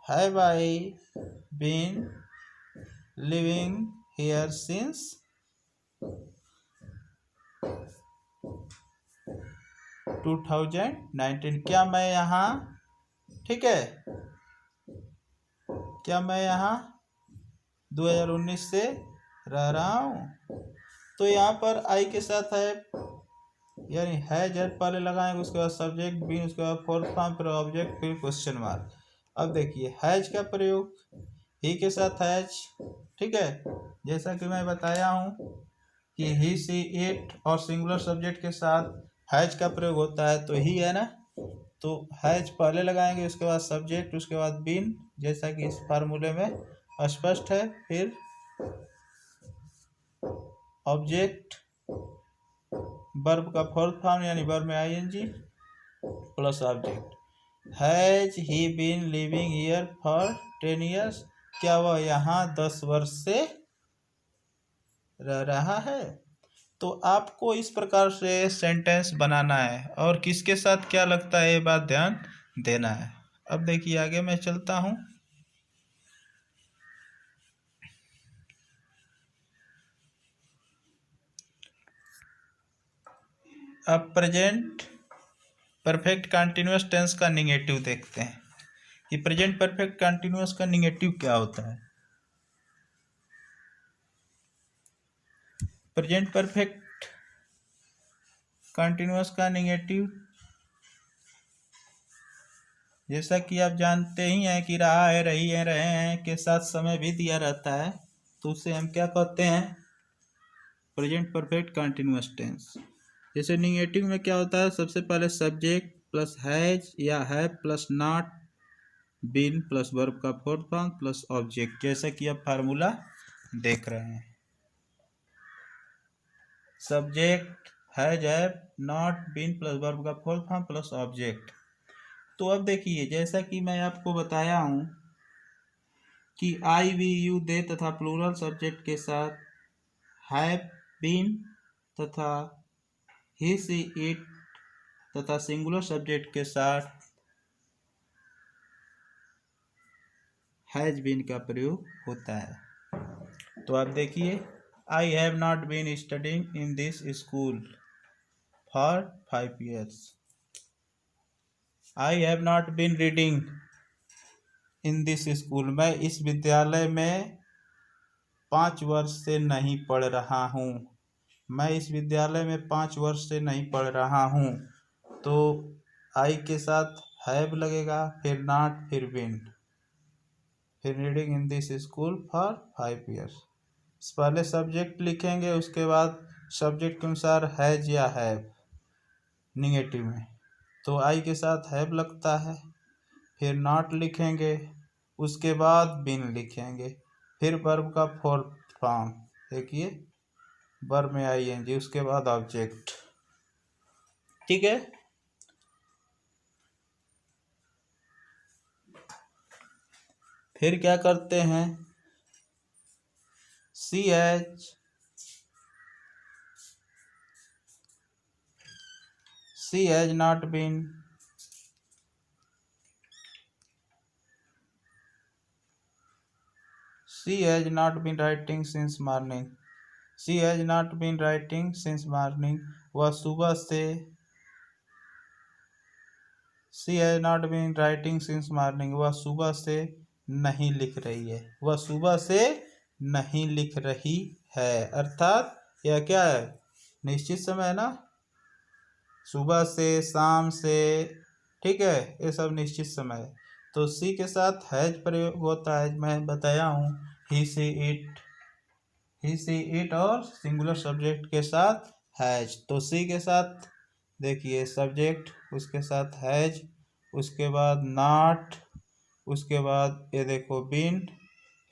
have I been living here since 2019, क्या मैं यहाँ, ठीक है, क्या मैं यहाँ 2019 से रह रहा हूँ। तो यहाँ पर आई के साथ है यानी हैज पहले लगाएंगे, उसके बाद सब्जेक्ट बीन, उसके बाद फोर्थ फॉर्म, फिर ऑब्जेक्ट, फिर क्वेश्चन मार्क। अब देखिए हैज का प्रयोग ही के साथ हैज, ठीक है, जैसा कि मैं बताया हूँ कि ही सी इट और सिंगुलर सब्जेक्ट के साथ हैज का प्रयोग होता है तो ही है ना, तो हैज पहले लगाएंगे, उसके बाद सब्जेक्ट, उसके बाद बीन, जैसा कि इस फार्मूले में स्पष्ट है, फिर ऑब्जेक्ट, वर्ब का फोर्थ फॉर्म यानी वर्ब में ING plus object. Has he been living here for 10 years, क्या वह यहाँ 10 वर्ष से रह रहा है। तो आपको इस प्रकार से सेंटेंस बनाना है और किसके साथ क्या लगता है ये बात ध्यान देना है। अब देखिए आगे मैं चलता हूँ। अब प्रेजेंट परफेक्ट कंटिन्यूअस टेंस का निगेटिव देखते हैं कि प्रेजेंट परफेक्ट कंटिन्यूअस का निगेटिव क्या होता है। प्रेजेंट परफेक्ट कंटिन्यूअस का निगेटिव, जैसा कि आप जानते ही हैं कि रहा है, रही है, रहे हैं के साथ समय भी दिया रहता है तो उसे हम क्या कहते हैं, प्रेजेंट परफेक्ट कंटिन्यूअस टेंस। जैसे निगेटिव में क्या होता है, सबसे पहले सब्जेक्ट प्लस हैज या have plus not been plus verb का फोर्थ फॉर्म प्लस ऑब्जेक्ट, जैसा कि आप फार्मूला देख रहे हैं, subject has have not been plus verb का फोर्थ फॉर्म प्लस ऑब्जेक्ट। तो अब देखिए जैसा कि मैं आपको बताया हूँ कि आई वी यू दे तथा प्लूरल सब्जेक्ट के साथ हैव बीन तथा ही सी इट तथा सिंगुलर सब्जेक्ट के साथ हैज बीन का प्रयोग होता है। तो आप देखिए, I have not been studying in this school for 5 years। I have not been reading in this school, मैं इस विद्यालय में 5 वर्ष से नहीं पढ़ रहा हूँ। मैं इस विद्यालय में 5 वर्ष से नहीं पढ़ रहा हूँ। तो आई के साथ हैव लगेगा, फिर नॉट, फिर बीन, फिर reading in this school for 5 years। पहले सब्जेक्ट लिखेंगे, उसके बाद सब्जेक्ट के अनुसार हैज या हैव निगेटिव में, तो आई के साथ हैव लगता है, फिर नॉट लिखेंगे, उसके बाद बीन लिखेंगे, फिर वर्ब का फोर्थ फॉर्म देखिए, वर्ब में आईएनजी, उसके बाद ऑब्जेक्ट। ठीक है, फिर क्या करते हैं, she has not been writing since morning. She has not been writing since morning, वह सुबह से, she has not been writing since morning, वह सुबह से नहीं लिख रही है, वह सुबह से नहीं लिख रही है। अर्थात यह क्या है, निश्चित समय है ना, सुबह से, शाम से, ठीक है, ये सब निश्चित समय है। तो सी के साथ हैज प्रयोग होता है, मैं बताया हूँ, ही सी इट और सिंगुलर सब्जेक्ट के साथ हैज। तो सी के साथ देखिए सब्जेक्ट, उसके साथ हैज, उसके बाद नॉट, उसके बाद ये देखो बीन,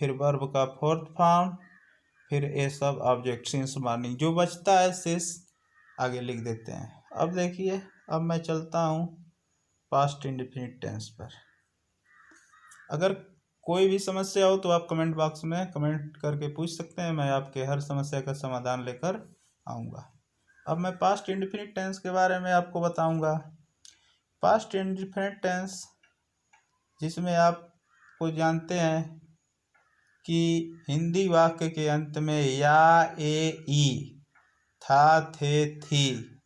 फिर वर्ब का फोर्थ फॉर्म, फिर ये सब ऑब्जेक्ट सिंस मॉर्निंग। जो बचता है शेष आगे लिख देते हैं। अब देखिए, अब मैं चलता हूँ पास्ट इंडेफिनिट टेंस पर। अगर कोई भी समस्या हो तो आप कमेंट बॉक्स में कमेंट करके पूछ सकते हैं, मैं आपके हर समस्या का समाधान लेकर आऊँगा। अब मैं पास्ट इंडेफिनिट टेंस के बारे में आपको बताऊँगा। पास्ट इंडेफिनिट टेंस, जिसमें आपको जानते हैं कि हिंदी वाक्य के अंत में या, ए, ई, था, थे, थी,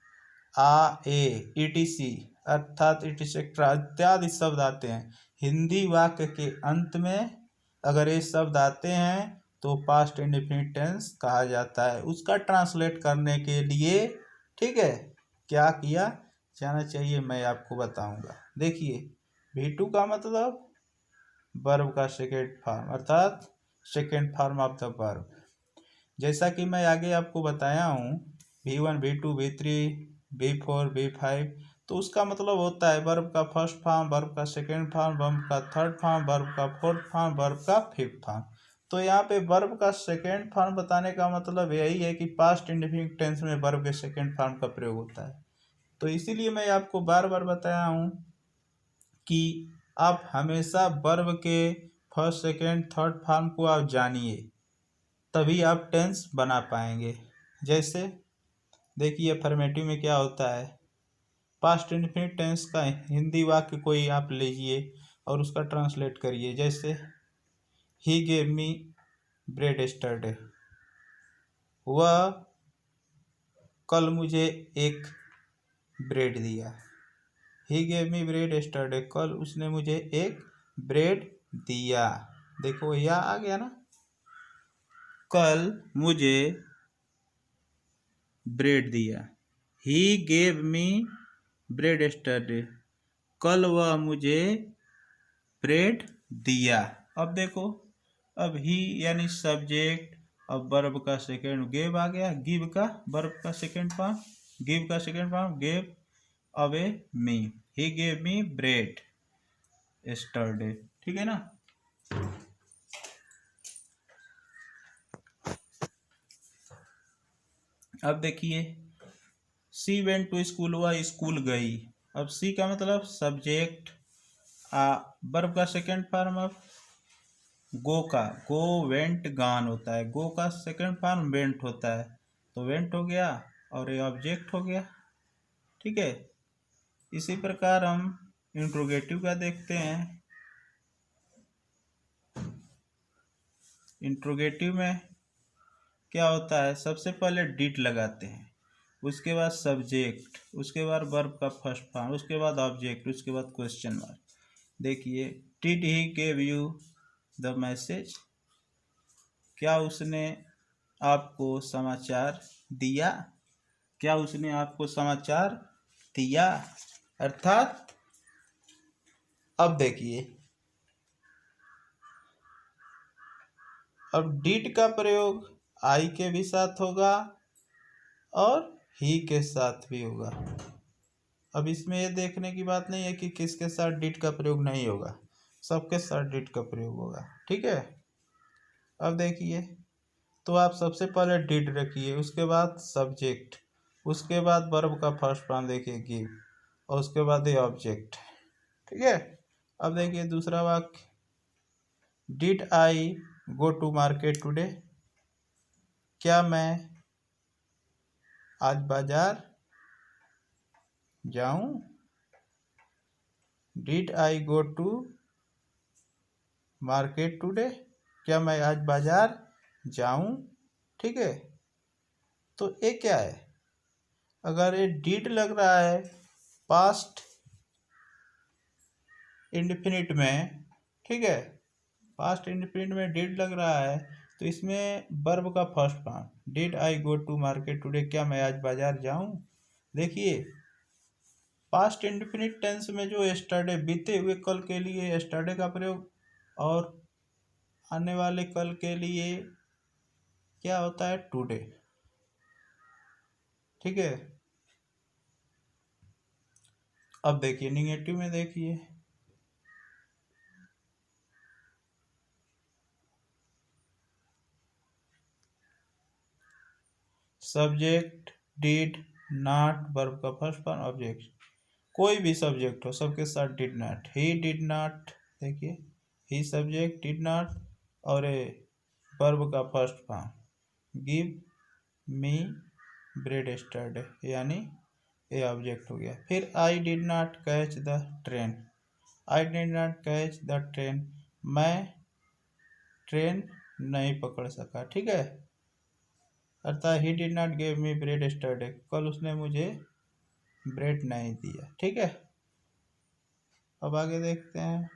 आ, ए, ईटीसी अर्थात इटिसेट्रा इत्यादि शब्द आते हैं। हिंदी वाक्य के अंत में अगर ये शब्द आते हैं तो पास्ट इंडेफिनिट टेंस कहा जाता है। उसका ट्रांसलेट करने के लिए, ठीक है, क्या किया जाना चाहिए मैं आपको बताऊंगा। देखिए, V2 का मतलब वर्ब का सेकेंड फॉर्म, अर्थात second form of the verb. जैसा कि मैं आगे आपको बताया हूँ, V1, V2, V3, V4, V5, तो उसका मतलब होता है वर्ब का फर्स्ट फॉर्म, वर्ब का सेकेंड फॉर्म, वर्ब का थर्ड फॉर्म, वर्ब का फोर्थ फॉर्म, वर्ब का फिफ्थ फॉर्म। तो यहाँ पे वर्ब का सेकेंड फॉर्म बताने का मतलब यही है कि पास्ट इंडेफिनिट टेंस में वर्ब के सेकेंड फॉर्म का प्रयोग होता है। तो इसीलिए मैं आपको बार बार बताया हूँ कि आप हमेशा वर्ब के फर्स्ट, सेकेंड, थर्ड फॉर्म को आप जानिए, तभी आप टेंस बना पाएंगे। जैसे देखिए, अफर्मेटिव में क्या होता है, पास्ट इंडेफिनिट टेंस का हिंदी वाक्य कोई आप लीजिए और उसका ट्रांसलेट करिए। जैसे he gave me bread yesterday, वह कल मुझे एक ब्रेड दिया। He gave me bread yesterday, कल उसने मुझे एक ब्रेड दिया। देखो या आ गया ना, कल मुझे ब्रेड दिया। He gave me bread yesterday, कल वह मुझे ब्रेड दिया। अब देखो, अब ही यानी सब्जेक्ट, अब वर्ब का सेकेंड गेव आ गया, गिव का वर्ब का सेकेंड फॉर्म, गिव का second form gave, away me, he gave me bread yesterday. ठीक है ना। अब देखिए, सी वेंट टू स्कूल, वह स्कूल गई। अब सी का मतलब सब्जेक्ट, वर्ब का सेकेंड फॉर्म ऑफ गो का गो वेंट गान होता है, गो का सेकंड फॉर्म वेंट होता है, तो वेंट हो गया और ये ऑब्जेक्ट हो गया। ठीक है, इसी प्रकार हम इंट्रोगेटिव का देखते हैं। इंट्रोगेटिव में क्या होता है, सबसे पहले डिड लगाते हैं, उसके बाद सब्जेक्ट, उसके बाद वर्ब का फर्स्ट फॉर्म, उसके बाद ऑब्जेक्ट, उसके बाद क्वेश्चन मार्क। देखिए, did he give you the message, क्या उसने आपको समाचार दिया, क्या उसने आपको समाचार दिया। अर्थात अब देखिए, अब डिड का प्रयोग आई के भी साथ होगा और ही के साथ भी होगा। अब इसमें ये देखने की बात नहीं है कि किसके साथ डिड का प्रयोग नहीं होगा, सबके साथ डिड का प्रयोग होगा। ठीक है, अब देखिए, तो आप सबसे पहले डिड रखिए, उसके बाद सब्जेक्ट, उसके बाद वर्ब का फर्स्ट फॉर्म देखिए गिव, और उसके बाद ये ऑब्जेक्ट। ठीक है, अब देखिए दूसरा वाक्य, did I go to market today, क्या मैं आज बाजार जाऊं। Did I go to market today, क्या मैं आज बाजार जाऊं। ठीक है, तो ये क्या है, अगर ये डिड लग रहा है पास्ट इंडेफिनिट में, ठीक है, पास्ट इंडेफिनिट में डिड लग रहा है, तो इसमें वर्ब का first form, did I go to market today, क्या मैं आज बाजार जाऊं। देखिए, पास्ट इंडेफिनिट टेंस में जो यस्टरडे, बीते हुए कल के लिए यस्टरडे का प्रयोग, और आने वाले कल के लिए क्या होता है, टुडे। ठीक है, अब देखिए निगेटिव में, देखिए सब्जेक्ट डिड नॉट, वर्ब का फर्स्ट फॉर्म, ऑब्जेक्ट, कोई भी सब्जेक्ट हो सबके साथ did not, he did not, देखिए ही सब्जेक्ट, डिड नॉट, और ए वर्ब का first form give me bread yesterday, यानी ये ऑब्जेक्ट हो गया। फिर I did not catch the train, I did not catch the train, मैं ट्रेन नहीं पकड़ सका। ठीक है, अर्थात he did not give me bread yesterday, कल उसने मुझे ब्रेड नहीं दिया। ठीक है, अब आगे देखते हैं।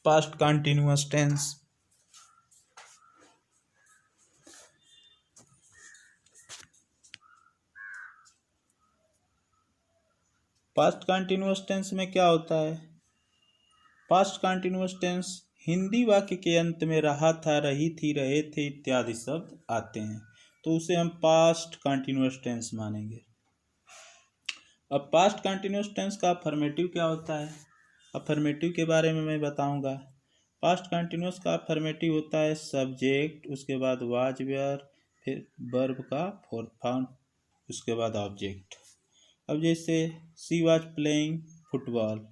Past continuous tense, past continuous tense में क्या होता है, पास्ट कंटिन्यूअस टेंस हिंदी वाक्य के अंत में रहा था, रही थी, रहे थे इत्यादि शब्द आते हैं, तो उसे हम पास्ट कंटिन्यूअस टेंस मानेंगे। अब पास्ट कंटिन्यूअस टेंस का अफर्मेटिव क्या होता है, अफर्मेटिव के बारे में मैं बताऊंगा। पास्ट कंटिन्यूअस का अफर्मेटिव होता है सब्जेक्ट, उसके बाद वाज वेयर, फिर वर्ब का फोर्थ फॉर्म, उसके बाद ऑब्जेक्ट। अब जैसे she was playing football,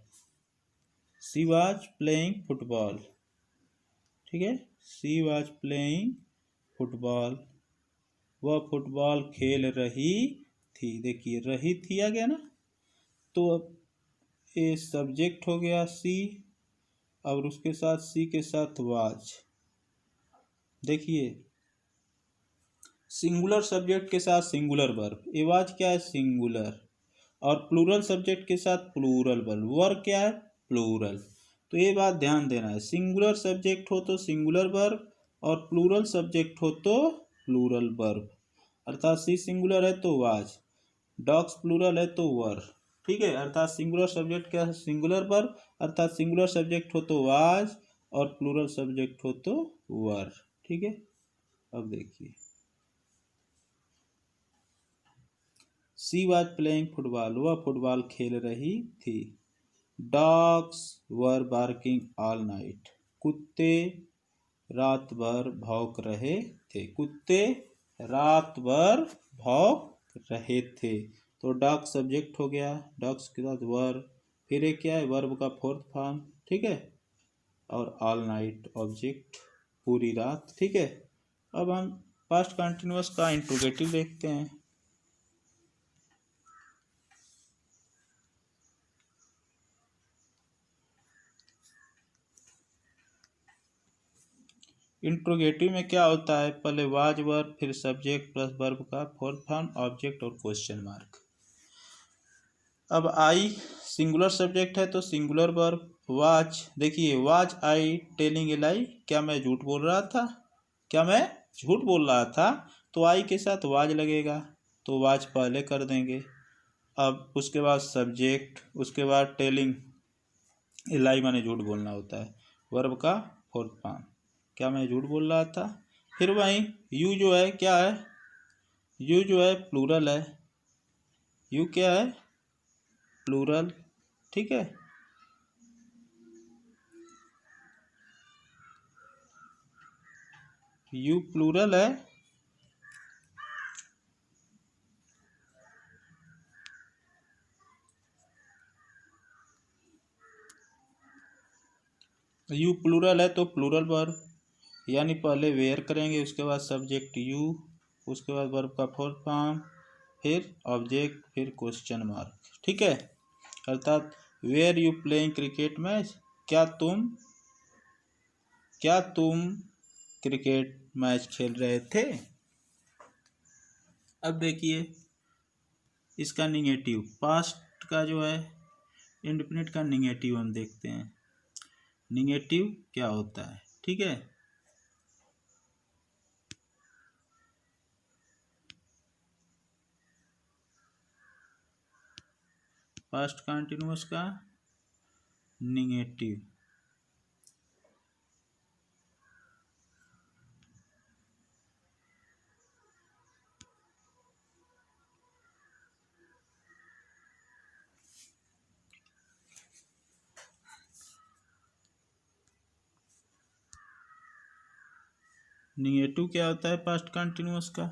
she was playing football, ठीक है, सी वाज प्लेइंग फुटबॉल, वह फुटबॉल खेल रही थी। देखिए रही थी आ गया ना, तो अब ये सब्जेक्ट हो गया सी, और उसके साथ सी के साथ वाज। देखिए सिंगुलर सब्जेक्ट के साथ सिंगुलर वर्ब, ये वाज क्या है, सिंगुलर, और प्लूरल सब्जेक्ट के साथ प्लूरल वर्ब, वर्ब क्या है, प्लूरल। तो ये बात ध्यान देना है, सिंगुलर सब्जेक्ट हो तो सिंगुलर वर्ब, और प्लूरल सब्जेक्ट हो तो प्लूरल वर्ब। अर्थात सी सिंगुलर है तो वाज, डॉग्स प्लूरल है तो वर। ठीक है, अर्थात सिंगुलर सब्जेक्ट क्या है, सिंगुलर वर्ब, अर्थात सिंगुलर सब्जेक्ट हो तो वाज, और प्लूरल सब्जेक्ट हो तो वर। ठीक है, अब देखिए सी वाज प्लेइंग फुटबॉल, वह फुटबॉल खेल रही थी। Dogs were barking all night, कुत्ते रात भर भौंक रहे थे, कुत्ते रात भर भौंक रहे थे। तो डॉग सब्जेक्ट हो गया, डॉग्स के साथ वर्ब, फिर एक क्या है वर्ब का फोर्थ फॉर्म, ठीक है, और ऑल नाइट ऑब्जेक्ट, पूरी रात, ठीक है। अब हम पास्ट कंटिन्यूअस का इंट्रोगेटिव देखते हैं। इंट्रोगेटिव में क्या होता है, पहले वाज वर्ब, फिर सब्जेक्ट प्लस वर्ब का फोर्थ फॉर्म, ऑब्जेक्ट और क्वेश्चन मार्क। अब आई सिंगुलर सब्जेक्ट है तो सिंगुलर वर्ब वाज, देखिए वाज आई टेलिंग ए लाई, क्या मैं झूठ बोल रहा था, क्या मैं झूठ बोल रहा था, तो आई के साथ वाज लगेगा, तो वाज पहले कर देंगे। अब उसके बाद सब्जेक्ट, उसके बाद टेलिंग ए लाई माने झूठ बोलना होता है, वर्ब का फोर्थ फॉर्म, क्या मैं झूठ बोल रहा था। फिर वहीं यू जो है क्या है, यू जो है प्लूरल है, यू क्या है प्लूरल, ठीक है। यू प्लूरल है, यू प्लूरल है तो प्लूरल वर्ब, यानी पहले वेयर करेंगे, उसके बाद सब्जेक्ट यू, उसके बाद वर्ब का फोर्थ फॉर्म, फिर ऑब्जेक्ट, फिर क्वेश्चन मार्क, ठीक है। अर्थात were you playing cricket match, क्या तुम क्रिकेट मैच खेल रहे थे। अब देखिए इसका निगेटिव, पास्ट का जो है इंडेफिनिट का निगेटिव हम देखते हैं, निगेटिव क्या होता है, ठीक है। पास्ट कंटिन्यूअस का निगेटिव, निगेटिव क्या होता है पास्ट कंटिन्यूअस का,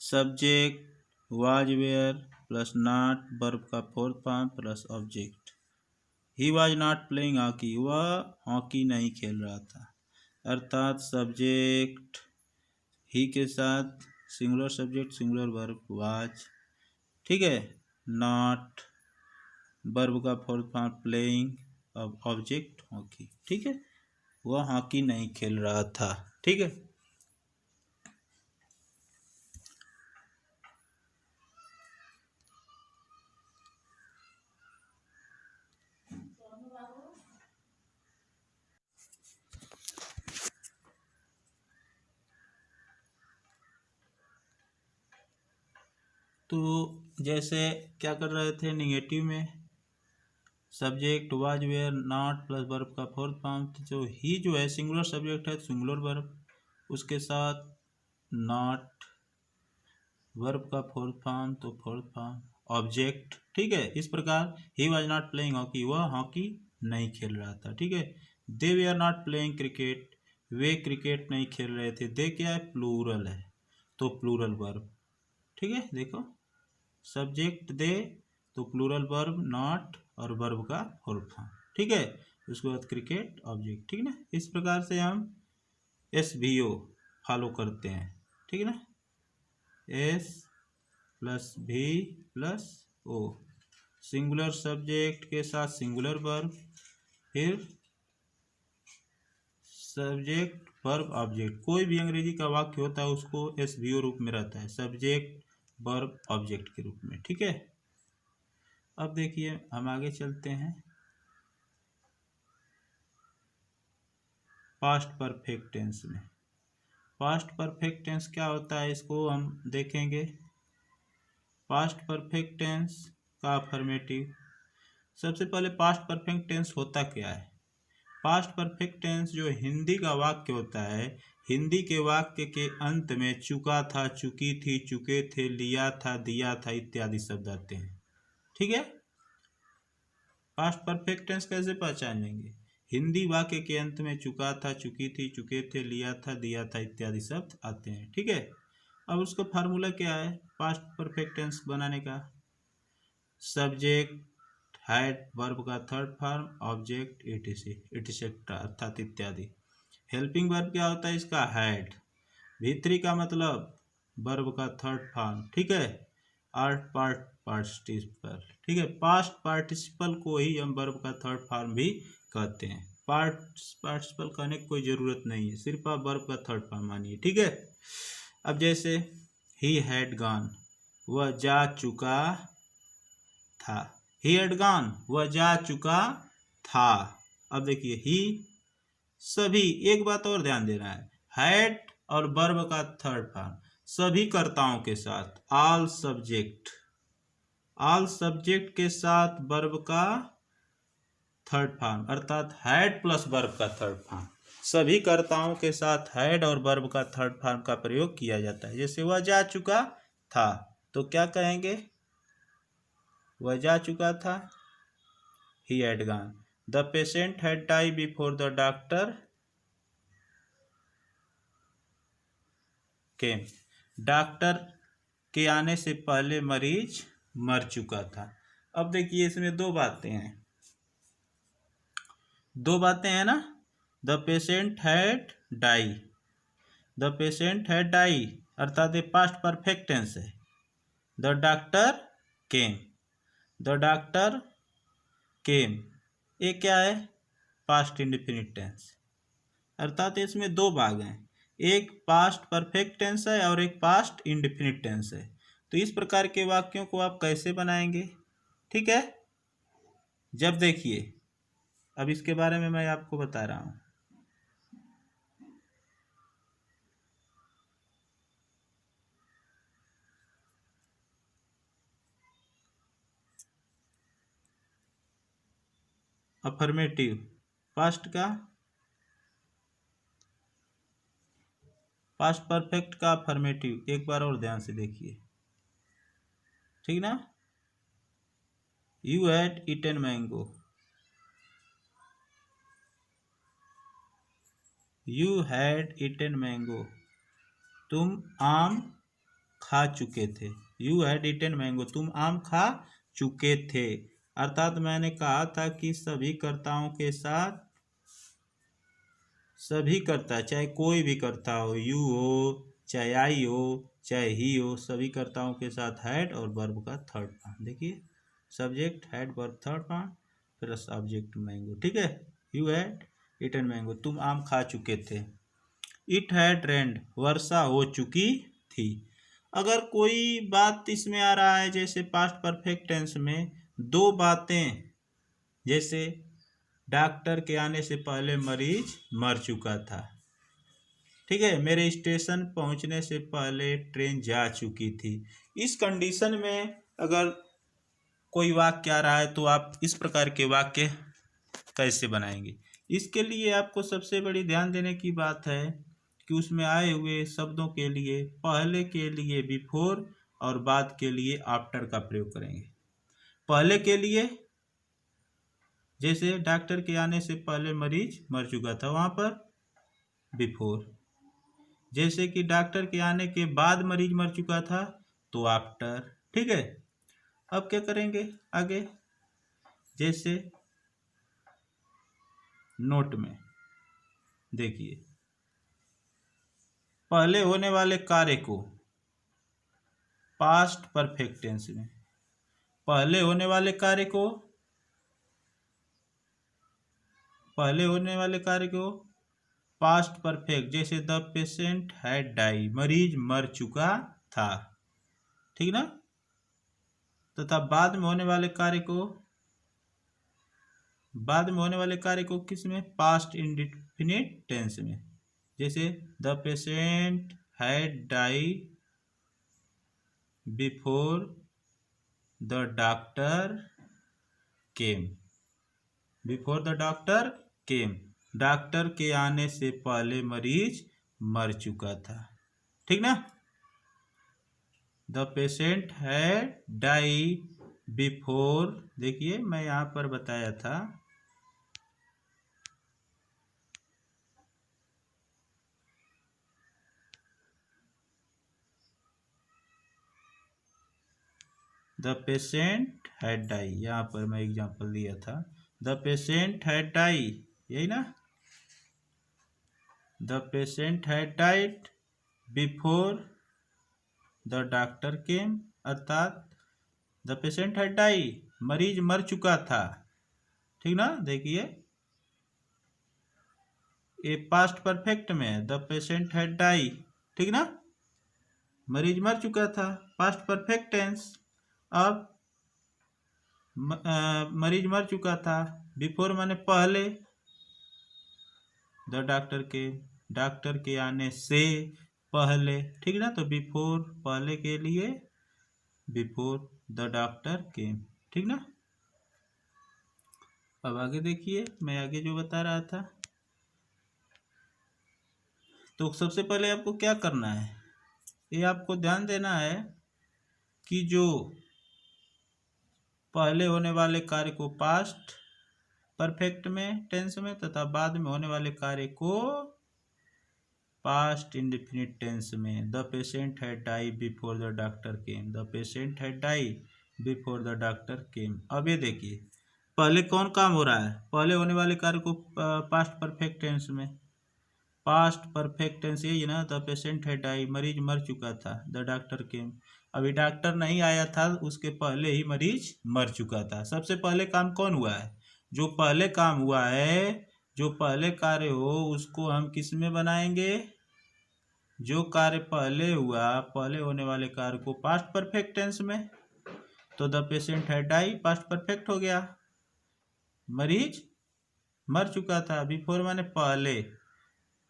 subject was were plus not, verb का fourth form plus object. He was not playing hockey, वह हॉकी नहीं खेल रहा था, अर्थात सब्जेक्ट ही के साथ singular subject singular verb was, ठीक है, नॉट वर्ब का फोर्थ फॉर्म प्लेइंग, अब ऑब्जेक्ट हॉकी, ठीक है, वह हॉकी नहीं खेल रहा था, ठीक है। तो जैसे क्या कर रहे थे निगेटिव में, subject was were not plus verb का फोर्थ फॉर्म, तो जो ही जो है सिंगुलर सब्जेक्ट है सिंगुलर वर्ब, उसके साथ नॉट वर्ब का फोर्थ फॉर्म तो फोर्थ फॉर्म ऑब्जेक्ट, ठीक है। इस प्रकार he was not playing hockey, वह हॉकी नहीं खेल रहा था, ठीक है। दे वे आर नॉट प्लेइंग क्रिकेट, वे क्रिकेट नहीं खेल रहे थे, दे क्या है प्लूरल है तो प्लूरल वर्ब, ठीक है। देखो सब्जेक्ट दे तो प्लूरल वर्ब नॉट और वर्ब का फुल फॉर्म, ठीक है। उसके बाद क्रिकेट ऑब्जेक्ट, ठीक है ना। इस प्रकार से हम SVO फॉलो करते हैं, ठीक है ना, S plus V plus O, singular subject के साथ सिंगुलर वर्ब, फिर सब्जेक्ट वर्ब ऑब्जेक्ट, कोई भी अंग्रेजी का वाक्य होता है उसको SVO रूप में रहता है, सब्जेक्ट वर्ब ऑब्जेक्ट के रूप में, ठीक है। अब देखिए हम आगे चलते हैं पास्ट परफेक्ट टेंस में। पास्ट परफेक्ट टेंस क्या होता है इसको हम देखेंगे। पास्ट परफेक्ट टेंस का अफर्मेटिव, सबसे पहले पास्ट परफेक्ट टेंस होता क्या है। पास्ट परफेक्ट टेंस जो हिंदी का वाक्य होता है, हिंदी के वाक्य के अंत में चुका था, चुकी थी, चुके थे, लिया था, दिया था इत्यादि शब्द आते हैं, ठीक है। पास्ट परफेक्ट टेंस कैसे पहचानेंगे, हिंदी वाक्य के अंत में चुका था, चुकी थी, चुके थे, लिया था, दिया था इत्यादि शब्द आते हैं, ठीक है। अब उसका फार्मूला क्या है पास्ट परफेक्ट टेंस बनाने का? सब्जेक्ट हैड वर्ब का थर्ड फॉर्म ऑब्जेक्ट एटिसेट्रा अर्थात इत्यादि। हेल्पिंग वर्ब क्या होता है इसका? हैड। V3 का मतलब वर्ब का थर्ड फॉर्म, ठीक है, आर्ट पार्ट पार्टिसिपल, ठीक है, पास्ट पार्टिसिपल को ही हम वर्ब का थर्ड फॉर्म भी कहते हैं। पार्टिसिपल कहने की कोई ज़रूरत नहीं है, सिर्फ आप वर्ब का थर्ड फॉर्म मानिए, ठीक है। अब जैसे ही हैड गॉन, वह जा चुका था। ही हैड गॉन, वह जा चुका था। अब देखिए ही, सभी, एक बात और ध्यान देना है, हैड और वर्ब का थर्ड फॉर्म सभी कर्ताओं के साथ, ऑल सब्जेक्ट के साथ वर्ब का थर्ड फॉर्म अर्थात हैड प्लस वर्ब का थर्ड फॉर्म, सभी कर्ताओं के साथ हैड और वर्ब का थर्ड फॉर्म का प्रयोग किया जाता है। जैसे वह जा चुका था तो क्या कहेंगे? वह जा चुका था, he had gone. The patient had die before the doctor came, doctor के आने से पहले मरीज मर चुका था। अब देखिए इसमें दो बातें हैं ना। The patient had die, the patient had die अर्थात ये पास्ट परफेक्ट टेंस है। The doctor came, the doctor came, ये क्या है? पास्ट इंडेफिनिट टेंस, अर्थात इसमें दो भाग हैं, एक पास्ट परफेक्ट टेंस है और एक पास्ट इंडेफिनिट टेंस है। तो इस प्रकार के वाक्यों को आप कैसे बनाएंगे, ठीक है? जब देखिए अब इसके बारे में मैं आपको बता रहा हूँ। अफर्मेटिव पास्ट का, पास्ट परफेक्ट का अफर्मेटिव, एक बार और ध्यान से देखिए, ठीक ना। You had eaten mango, you had eaten mango, तुम आम खा चुके थे। यू हैड ईटन मैंगो, तुम आम खा चुके थे, अर्थात मैंने कहा था कि सभी कर्ताओं के साथ, सभी कर्ता चाहे कोई भी कर्ता हो, यू हो चाहे आई हो चाहे ही हो, सभी कर्ताओं के साथ हैड और वर्ब का थर्ड फॉर्म। देखिए subject had verb third form plus object mango, ठीक है। यू हैड ईटन मैंगो, तुम आम खा चुके थे। इट हैड रेन्ड, वर्षा हो चुकी थी। अगर कोई बात इसमें आ रहा है जैसे पास्ट परफेक्ट टेंस में दो बातें, जैसे डॉक्टर के आने से पहले मरीज मर चुका था, ठीक है, मेरे स्टेशन पहुंचने से पहले ट्रेन जा चुकी थी। इस कंडीशन में अगर कोई वाक्य आ रहा है तो आप इस प्रकार के वाक्य कैसे बनाएंगे? इसके लिए आपको सबसे बड़ी ध्यान देने की बात है कि उसमें आए हुए शब्दों के लिए पहले के लिए बिफोर और बाद के लिए आफ्टर का प्रयोग करेंगे। पहले के लिए जैसे डॉक्टर के आने से पहले मरीज मर चुका था, वहाँ पर बिफोर। जैसे कि डॉक्टर के आने के बाद मरीज मर चुका था तो आफ्टर, ठीक है। अब क्या करेंगे आगे? जैसे नोट में देखिए, पहले होने वाले कार्य को पास्ट परफेक्ट टेंस में, पहले होने वाले कार्य को, पहले होने वाले कार्य को पास्ट परफेक्ट, जैसे द पेशेंट हैड डाई, मरीज मर चुका था, ठीक ना। तथा बाद में होने वाले कार्य को, बाद में होने वाले कार्य को किस में? पास्ट इंडेफिनिट टेंस में, जैसे the patient had die before the doctor came, before the doctor came, doctor के आने से पहले मरीज मर चुका था, ठीक ना। The patient had die before, देखिए मैं यहाँ पर बताया था द पेशेंट हैड डाई, यहाँ पर मैं एग्जांपल दिया था, द पेशेंट हैड डाई, यही ना, the patient had died before the doctor केम, अर्थात द पेशेंट हैड डाई, मरीज मर चुका था, ठीक ना। देखिए ये पास्ट परफेक्ट में द पेशेंट हैड डाई, ठीक ना, मरीज मर चुका था, पास्ट परफेक्ट टेंस। अब मरीज मर चुका था, बिफोर माने पहले, द डॉक्टर के आने से पहले, ठीक ना, तो बिफोर पहले के लिए, बिफोर द डॉक्टर केम, ठीक ना। अब आगे देखिए, मैं आगे जो बता रहा था, तो सबसे पहले आपको क्या करना है, ये आपको ध्यान देना है कि जो पहले होने वाले कार्य को पास्ट परफेक्ट में टेंस में तथा बाद में होने वाले कार्य को पास्ट इंडेफिनिट टेंस में, the patient had die before the doctor came, the patient had die before the doctor came. अब ये देखिए पहले कौन काम हो रहा है, पहले होने वाले कार्य को पास्ट परफेक्ट टेंस में, पास्ट परफेक्ट टेंस यही है ना, द पेशेंट हैड डाई, मरीज मर चुका था, द डॉक्टर केम, अभी डॉक्टर नहीं आया था, उसके पहले ही मरीज मर चुका था। सबसे पहले काम कौन हुआ है, जो पहले काम हुआ है, जो पहले कार्य हो उसको हम किस में बनाएंगे, जो कार्य पहले हुआ, पहले होने वाले कार्य को पास्ट परफेक्ट टेंस में, तो the patient had die past perfect हो गया, मरीज मर चुका था, बिफोर माने पहले,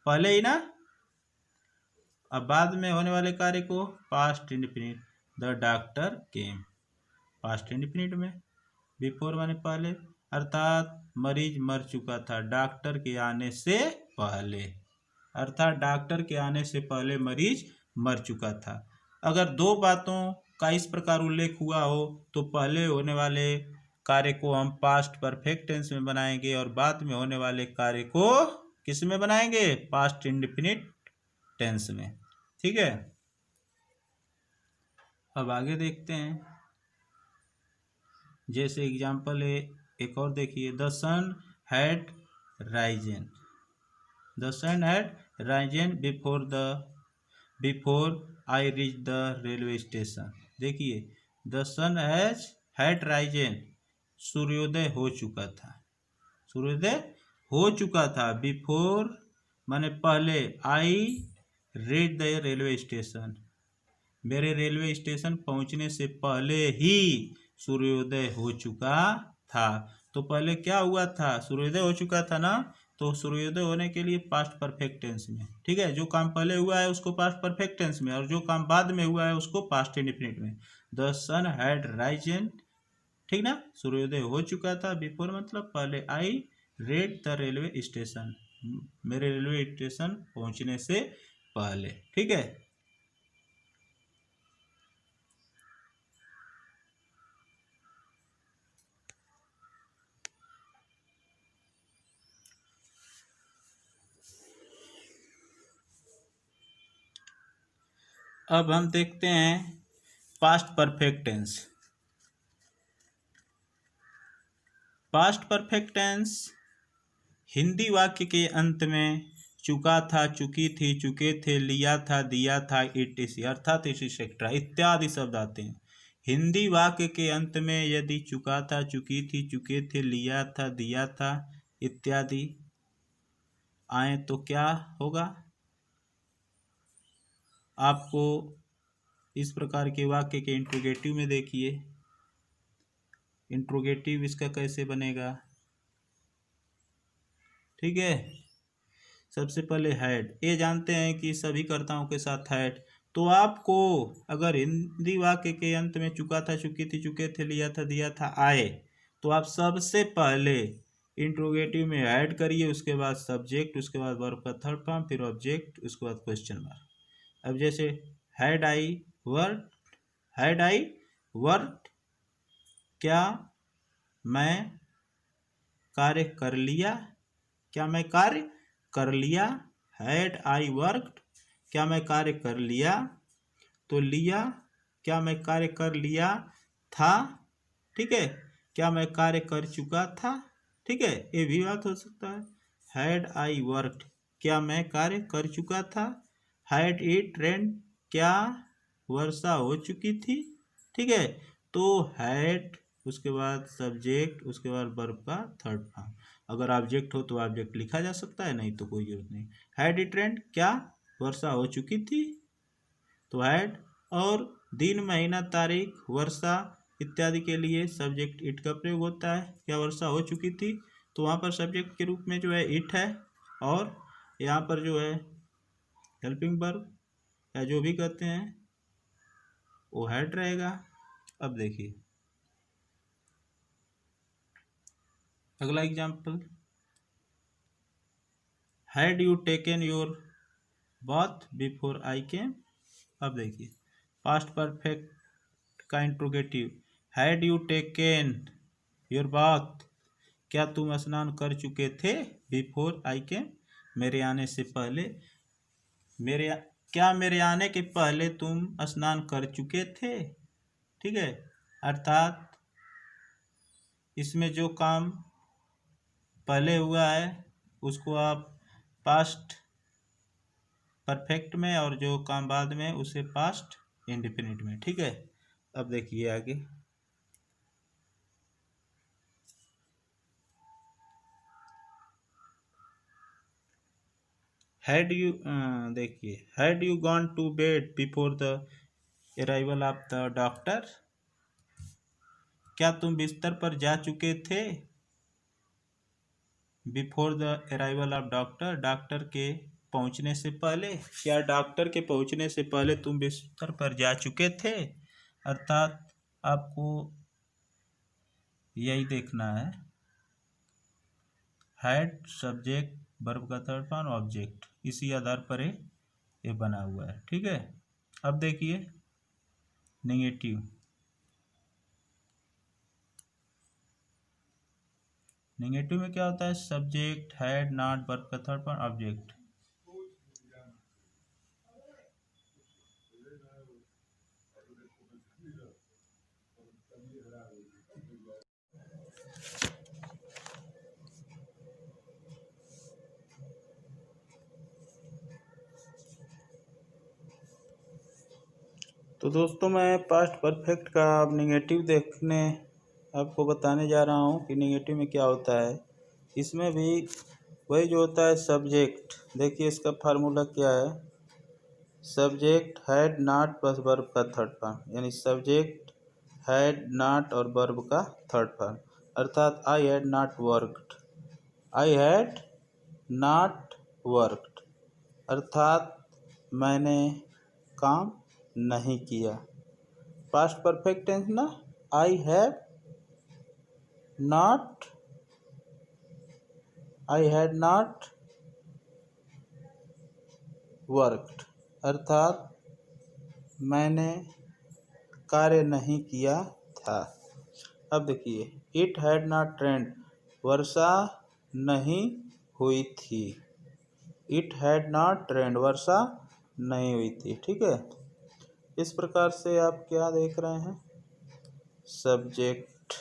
पहले ही ना। अब बाद में होने वाले कार्य को past indefinite, the doctor came, past indefinite में, बिफोर माने पहले, अर्थात मरीज मर चुका था डॉक्टर के आने से पहले, अर्थात डॉक्टर के आने से पहले मरीज मर चुका था। अगर दो बातों का इस प्रकार उल्लेख हुआ हो तो पहले होने वाले कार्य को हम पास्ट परफेक्ट टेंस में बनाएंगे और बाद में होने वाले कार्य को किस में बनाएंगे, पास्ट इंडेफिनिट टेंस में, ठीक है। अब आगे देखते हैं, जैसे एग्जाम्पल है एक और देखिए, the sun had risen, the sun had risen before I reach the railway station. देखिए द सन हैड राइजन, सूर्योदय हो चुका था, सूर्योदय हो चुका था, बिफोर माने पहले, I reach the railway station, मेरे रेलवे स्टेशन पहुंचने से पहले ही सूर्योदय हो चुका था। तो पहले क्या हुआ था, सूर्योदय हो चुका था ना, तो सूर्योदय होने के लिए पास्ट परफेक्ट टेंस में, ठीक है, जो काम पहले हुआ है उसको पास्ट परफेक्ट टेंस में और जो काम बाद में हुआ है उसको पास्ट इंडेफिनिट में। द सन हैड राइजन, ठीक ना, सूर्योदय हो चुका था, बिफोर मतलब पहले, I reach the railway station, मेरे रेलवे स्टेशन पहुंचने से पहले, ठीक है। अब हम देखते हैं past perfect tense. Past perfect tense Hindi वाक्य के अंत में चुका था, चुकी थी, चुके थे, लिया था, दिया था, इटीसी अर्थात एक्सेट्रा इत्यादि शब्द आते हैं। हिंदी वाक्य के अंत में यदि चुका था, चुकी थी, चुके थे, लिया था, दिया था इत्यादि आए तो क्या होगा, आपको इस प्रकार के वाक्य के इंट्रोगेटिव में देखिए, इंट्रोगेटिव इसका कैसे बनेगा, ठीक है। सबसे पहले हैड, ये जानते हैं कि सभी कर्ताओं के साथ हैड, तो आपको अगर हिंदी वाक्य के अंत में चुका था, चुकी थी, चुके थे, लिया था, दिया था आए, तो आप सबसे पहले इंट्रोगेटिव में ऐड करिए, उसके बाद सब्जेक्ट, उसके बाद वर्ब का थर्ड फॉर्म, फिर ऑब्जेक्ट, उसके बाद क्वेश्चन मार्क। अब जैसे had I word, had I word, क्या मैं कार्य कर लिया, क्या मैं कार्य कर लिया, हैड आई वर्कड, क्या मैं कार्य कर लिया, तो लिया क्या मैं कार्य कर लिया, था, ठीक है, क्या मैं कार्य कर चुका था, ठीक है, ये भी बात हो सकता है। हैड आई वर्कड, क्या मैं कार्य कर चुका था। हैड इट रेन, क्या वर्षा हो चुकी थी, ठीक है। तो हैड, उसके बाद सब्जेक्ट, उसके बाद वर्ब का थर्ड फॉर्म। अगर ऑब्जेक्ट हो तो ऑब्जेक्ट लिखा जा सकता है, नहीं तो कोई जरूरत नहीं। हैड इट रेन, क्या वर्षा हो चुकी थी, तो हैड। और दिन, महीना, तारीख, वर्षा इत्यादि के लिए सब्जेक्ट इट का प्रयोग होता है। क्या वर्षा हो चुकी थी, तो वहाँ पर सब्जेक्ट के रूप में जो है इट है, और यहाँ पर जो है हेल्पिंग वर्ब या जो भी कहते हैं वो हैड रहेगा। अब देखिए अगला example, had you taken your bath before I came. अब देखिए पास्ट परफेक्ट का interrogative, had you taken your bath, क्या तुम स्नान कर चुके थे, बिफोर आई केम, मेरे आने से पहले, क्या मेरे आने के पहले तुम स्नान कर चुके थे, ठीक है। अर्थात इसमें जो काम पहले हुआ है उसको आप पास्ट परफेक्ट में, और जो काम बाद में उसे पास्ट इंडेफिनिट में, ठीक है। अब देखिए आगे, हैड यू, देखिए had you gone to bed before the arrival of the doctor, क्या तुम बिस्तर पर जा चुके थे, before the arrival of doctor, doctor के पहुंचने से पहले, क्या डॉक्टर के पहुंचने से पहले तुम बिस्तर पर जा चुके थे। अर्थात आपको यही देखना है, हैड सब्जेक्ट वर्ब का थर्ड फॉर्म ऑब्जेक्ट, इसी आधार पर ये बना हुआ है, ठीक है। अब देखिए नेगेटिव, नेगेटिव में क्या होता है, सब्जेक्ट हैड नॉट वर्ब का थर्ड फॉर्म ऑब्जेक्ट। तो दोस्तों मैं पास्ट परफेक्ट का अब निगेटिव देखने आपको बताने जा रहा हूँ कि निगेटिव में क्या होता है। इसमें भी वही जो होता है सब्जेक्ट, देखिए इसका फार्मूला क्या है, subject had not plus verb का थर्ड फॉर्म, यानी सब्जेक्ट हैड नॉट और वर्ब का थर्ड फॉर्म। अर्थात आई had not worked, I had not worked, अर्थात मैंने काम नहीं किया। पास्ट परफेक्ट टेंस ना, आई have not, I had not worked, अर्थात मैंने कार्य नहीं किया था। अब देखिए इट हैड नॉट रेन्ड, वर्षा नहीं हुई थी, इट हैड नॉट रेन्ड, वर्षा नहीं हुई थी, ठीक है। इस प्रकार से आप क्या देख रहे हैं, सब्जेक्ट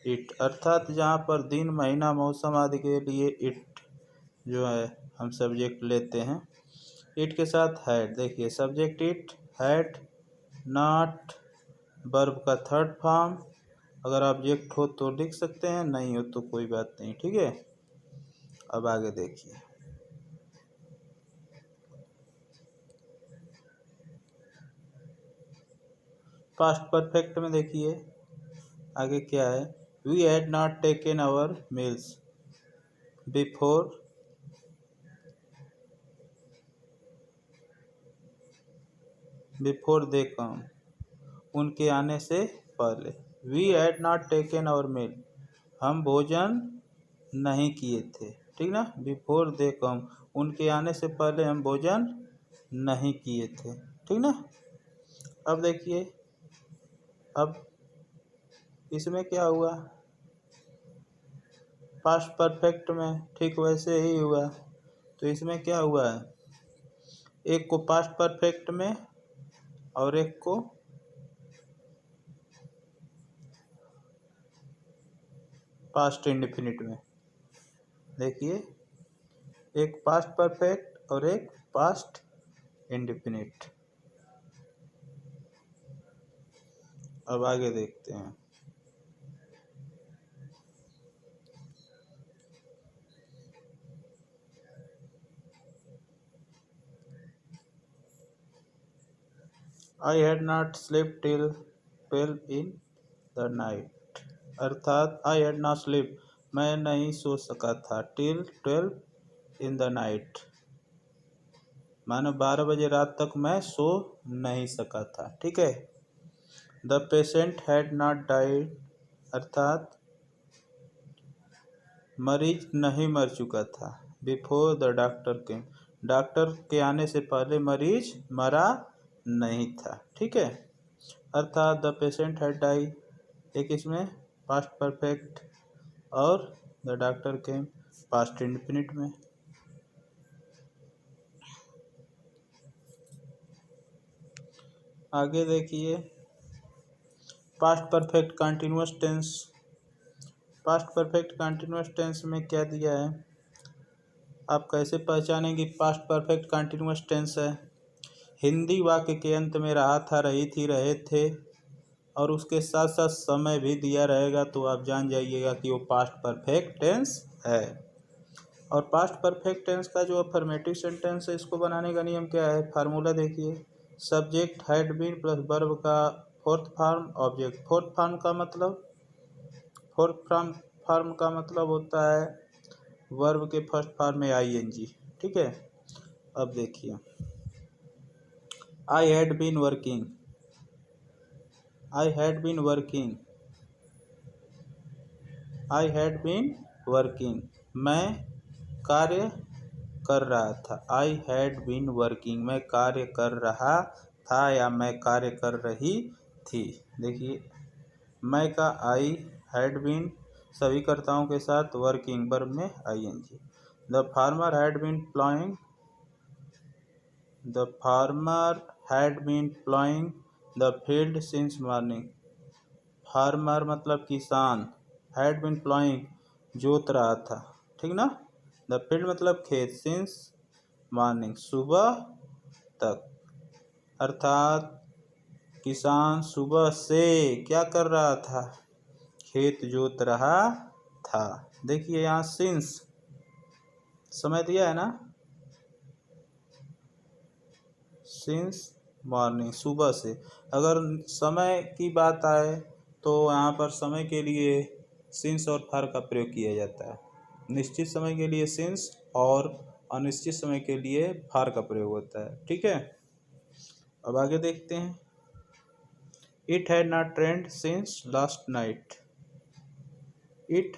इट, अर्थात जहाँ पर दिन, महीना, मौसम आदि के लिए इट जो है हम सब्जेक्ट लेते हैं, इट के साथ हैड, देखिए subject it, had not verb का थर्ड फॉर्म, अगर ऑब्जेक्ट हो तो लिख सकते हैं, नहीं हो तो कोई बात नहीं, ठीक है। अब आगे देखिए, पास्ट परफेक्ट में देखिए आगे क्या है, we had not taken our meals before, before they come, उनके आने से पहले। We had not taken our meal, हम भोजन नहीं किए थे, ठीक ना। बिफोर दे कम, उनके आने से पहले हम भोजन नहीं किए थे, ठीक ना। अब देखिए, अब इसमें क्या हुआ, पास्ट परफेक्ट में ठीक वैसे ही हुआ, तो इसमें क्या हुआ है, एक को पास्ट परफेक्ट में और एक को पास्ट इंडेफिनिट में। देखिए, एक पास्ट परफेक्ट और एक पास्ट इंडेफिनिट। अब आगे देखते हैं। आई had not sleep till 12 in the night, अर्थात आई हैड नॉट स्लीप, मैं नहीं सो सका था, टिल 12 इन द नाइट, मानो 12 बजे रात तक मैं सो नहीं सका था। ठीक है। The patient had not died, अर्थात मरीज नहीं मर चुका था, बिफोर द डॉक्टर के, डॉक्टर के आने से पहले मरीज मरा नहीं था। ठीक है। अर्थात द पेशेंट हैड डाई, एक इसमें पास्ट परफेक्ट और द डॉक्टर के पास्ट इंडेफिनिट में। आगे देखिए, past perfect continuous tense. Past perfect continuous tense में क्या दिया है, आप कैसे पहचानेंगे पास्ट परफेक्ट कंटिन्यूअस टेंस है। हिंदी वाक्य के अंत में रहा था, रही थी, रहे थे और उसके साथ साथ समय भी दिया रहेगा, तो आप जान जाइएगा कि वो पास्ट परफेक्ट टेंस है। और पास्ट परफेक्ट टेंस का जो अफर्मेटिव सेंटेंस है, इसको बनाने का नियम क्या है, फार्मूला देखिए। Subject had been plus verb का fourth form object. Fourth form का मतलब होता है वर्ब के फर्स्ट फॉर्म में आईएनजी। ठीक है। अब देखिए, I had been working, I had been working, I had been working, मैं कार्य कर रहा था। आई हैड बीन वर्किंग, मैं कार्य कर रहा था या मैं कार्य कर रही थी। देखिए, मैं का आई, हैड बीन सभी कर्ताओं के साथ, वर्किंग वर्ब में ING. The farmer had been ploughing, the farmer had been ploughing the field since morning. Farmer मतलब किसान, हैड बीन प्लॉइंग जोत रहा था। ठीक ना। द फील्ड मतलब खेत, सिंस मॉर्निंग सुबह तक, अर्थात किसान सुबह से क्या कर रहा था, खेत जोत रहा था। देखिए यहाँ सिंस समय दिया है ना, सिंस मॉर्निंग सुबह से। अगर समय की बात आए तो यहाँ पर समय के लिए सिंस और फॉर का प्रयोग किया जाता है। निश्चित समय के लिए सिंस और अनिश्चित समय के लिए फॉर का प्रयोग होता है। ठीक है। अब आगे देखते हैं। It had not rained since last night, it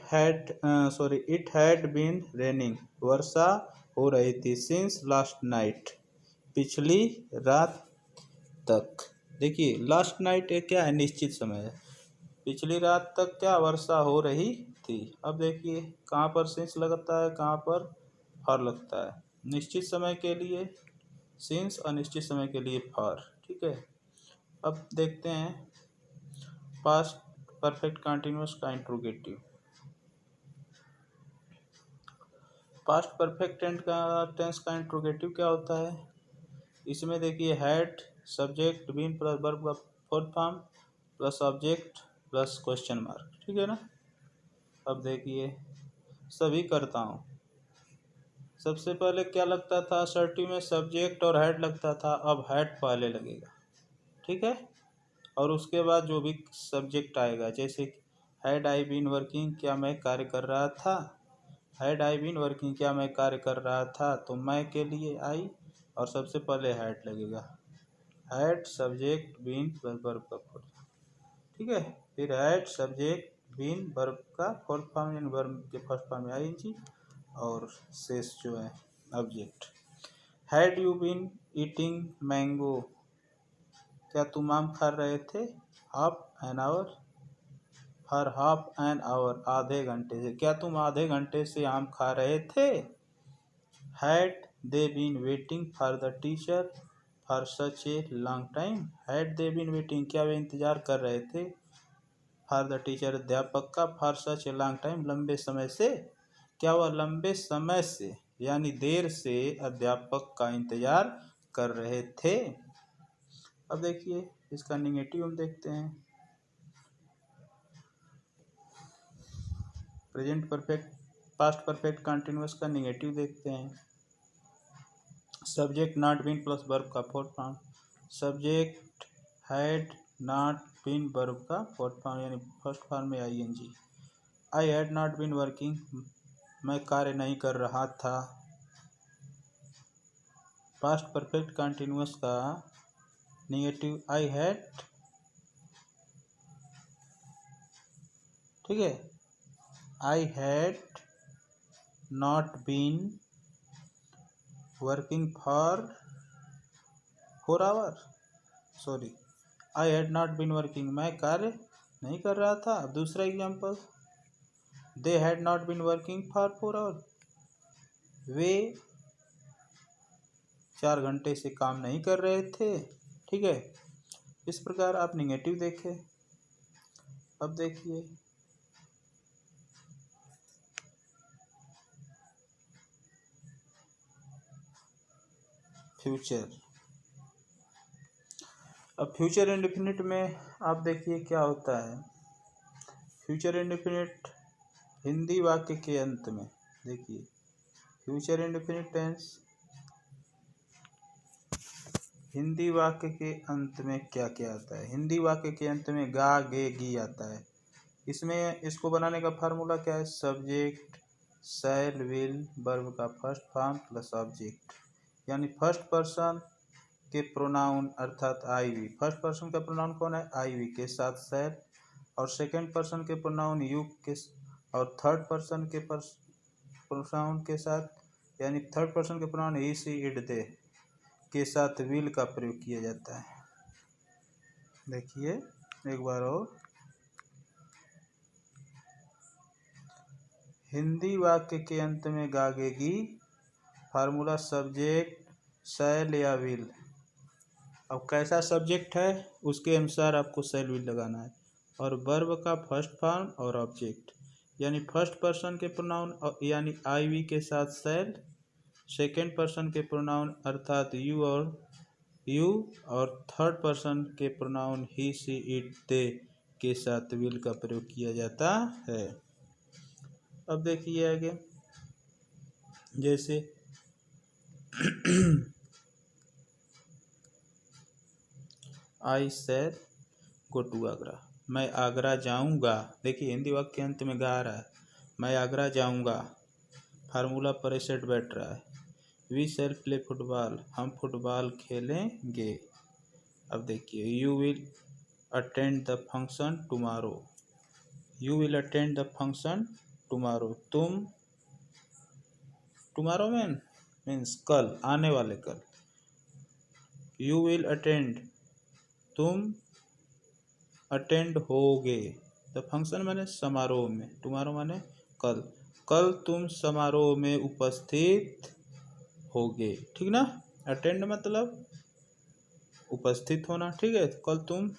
had been raining, वर्षा हो रही थी, सिंस लास्ट नाइट, पिछली रात तक। देखिए लास्ट नाइट एक क्या है, निश्चित समय है, पिछली रात तक क्या वर्षा हो रही थी। अब देखिए कहाँ पर सिंस लगता है, कहाँ पर फॉर लगता है। निश्चित समय के लिए सिंस, अनिश्चित समय के लिए फॉर। ठीक है। अब देखते हैं पास्ट परफेक्ट कंटिन्यूअस का इंट्रोगेटिव। पास्ट परफेक्ट टेंस का इंट्रोगेटिव क्या होता है, इसमें देखिए had subject been plus verb का fourth form plus object plus question mark. ठीक है ना। अब देखिए सभी करता हूँ, सबसे पहले क्या लगता था, असर्टिव में सब्जेक्ट और हैड लगता था, अब हैड पहले लगेगा। ठीक है। और उसके बाद जो भी सब्जेक्ट आएगा, जैसे हैड आई बीन वर्किंग, क्या मैं कार्य कर रहा था, हैड आई बीन वर्किंग क्या मैं कार्य कर रहा था, तो मैं के लिए आई और सबसे पहले हैड लगेगा, had subject been plus verb का फोर्थ। ठीक है। फिर हैड सब्जेक्ट बीन वर्ब का फोर्थ फॉर्म यानी वर्ब के फर्स्ट फॉर्म में आईएनजी और शेष जो है object. Had you been eating mango, क्या तुम आम खा रहे थे, हाफ एन आवर, हर हाफ एन आवर आधे घंटे से, क्या तुम आधे घंटे से आम खा रहे थे। Had they been waiting for the teacher for such a long time, had they been waiting क्या वे इंतजार कर रहे थे फॉर द टीचर अध्यापक का, for such a long time लंबे समय से, क्या हुआ लंबे समय से यानी देर से अध्यापक का इंतजार कर रहे थे। अब देखिए इसका निगेटिव हम देखते हैं। Present perfect past perfect continuous का निगेटिव देखते हैं। Subject not been plus verb का fourth form, subject had not been verb का फोर्थ फॉर्म यानी फर्स्ट फॉर्म में ING. I had not been working, मैं कार्य नहीं कर रहा था। पास्ट परफेक्ट कंटिन्यूअस का निगेटिव आई हैड, ठीक है, I had not been working for 4 hour, sorry I had not been working, मैं कार्य नहीं कर रहा था। अब दूसरा example, they had not been working for 4 hour, वे 4 घंटे से काम नहीं कर रहे थे। ठीक है, इस प्रकार आप निगेटिव देखें। अब देखिए फ्यूचर। अब फ्यूचर इंडेफिनिट में आप देखिए क्या होता है। फ्यूचर इंडेफिनिट हिंदी वाक्य के अंत में, देखिए फ्यूचर इंडेफिनिट टेंस हिंदी वाक्य के अंत में क्या क्या आता है। हिंदी वाक्य के अंत में गा गे गी आता है। इसमें इसको बनाने का फार्मूला क्या है, सब्जेक्ट शैल विल वर्ब का फर्स्ट फॉर्म प्लस ऑब्जेक्ट, यानी फर्स्ट पर्सन के प्रोनाउन अर्थात आई वी, फर्स्ट पर्सन का प्रोनाउन कौन है आई वी के साथ शैल, और सेकंड पर्सन के प्रोनाउन यू के, और थर्ड पर्सन के प्रोनाउन के साथ यानी थर्ड पर्सन के प्रोनाउन ही सी इट दे के साथ विल का प्रयोग किया जाता है। देखिए एक बार और, हिंदी वाक्य के अंत में गागेगी, फार्मूला सब्जेक्ट शैल या विल। अब कैसा सब्जेक्ट है उसके अनुसार आपको शैल विल लगाना है, और वर्ब का फर्स्ट फॉर्म और ऑब्जेक्ट, यानी फर्स्ट पर्सन के प्रोनाउन यानी आई वी के साथ शैल, सेकेंड पर्सन के प्रोनाउन अर्थात यू और थर्ड पर्सन के प्रोनाउन ही सी इट दे के साथ विल का प्रयोग किया जाता है। अब देखिए आगे, जैसे I shell go to Agra, मैं आगरा जाऊंगा। देखिए हिंदी वाक्य के अंत में गा आ रहा है, मैं आगरा जाऊंगा, फार्मूला पर एसेट बैठ रहा है। वी शैल प्ले फुटबॉल, हम फुटबॉल खेलेंगे। अब देखिए you will attend the function tomorrow, you will attend the function tomorrow, तुम टुमारो मीन्स कल, आने वाले कल। यू विल अटेंड, तुम अटेंड होगे, द फंक्शन माने समारोह में, टुमारो माने कल, कल तुम समारोह में उपस्थित होगे। ठीक ना, अटेंड मतलब उपस्थित होना, ठीक है, कल तुम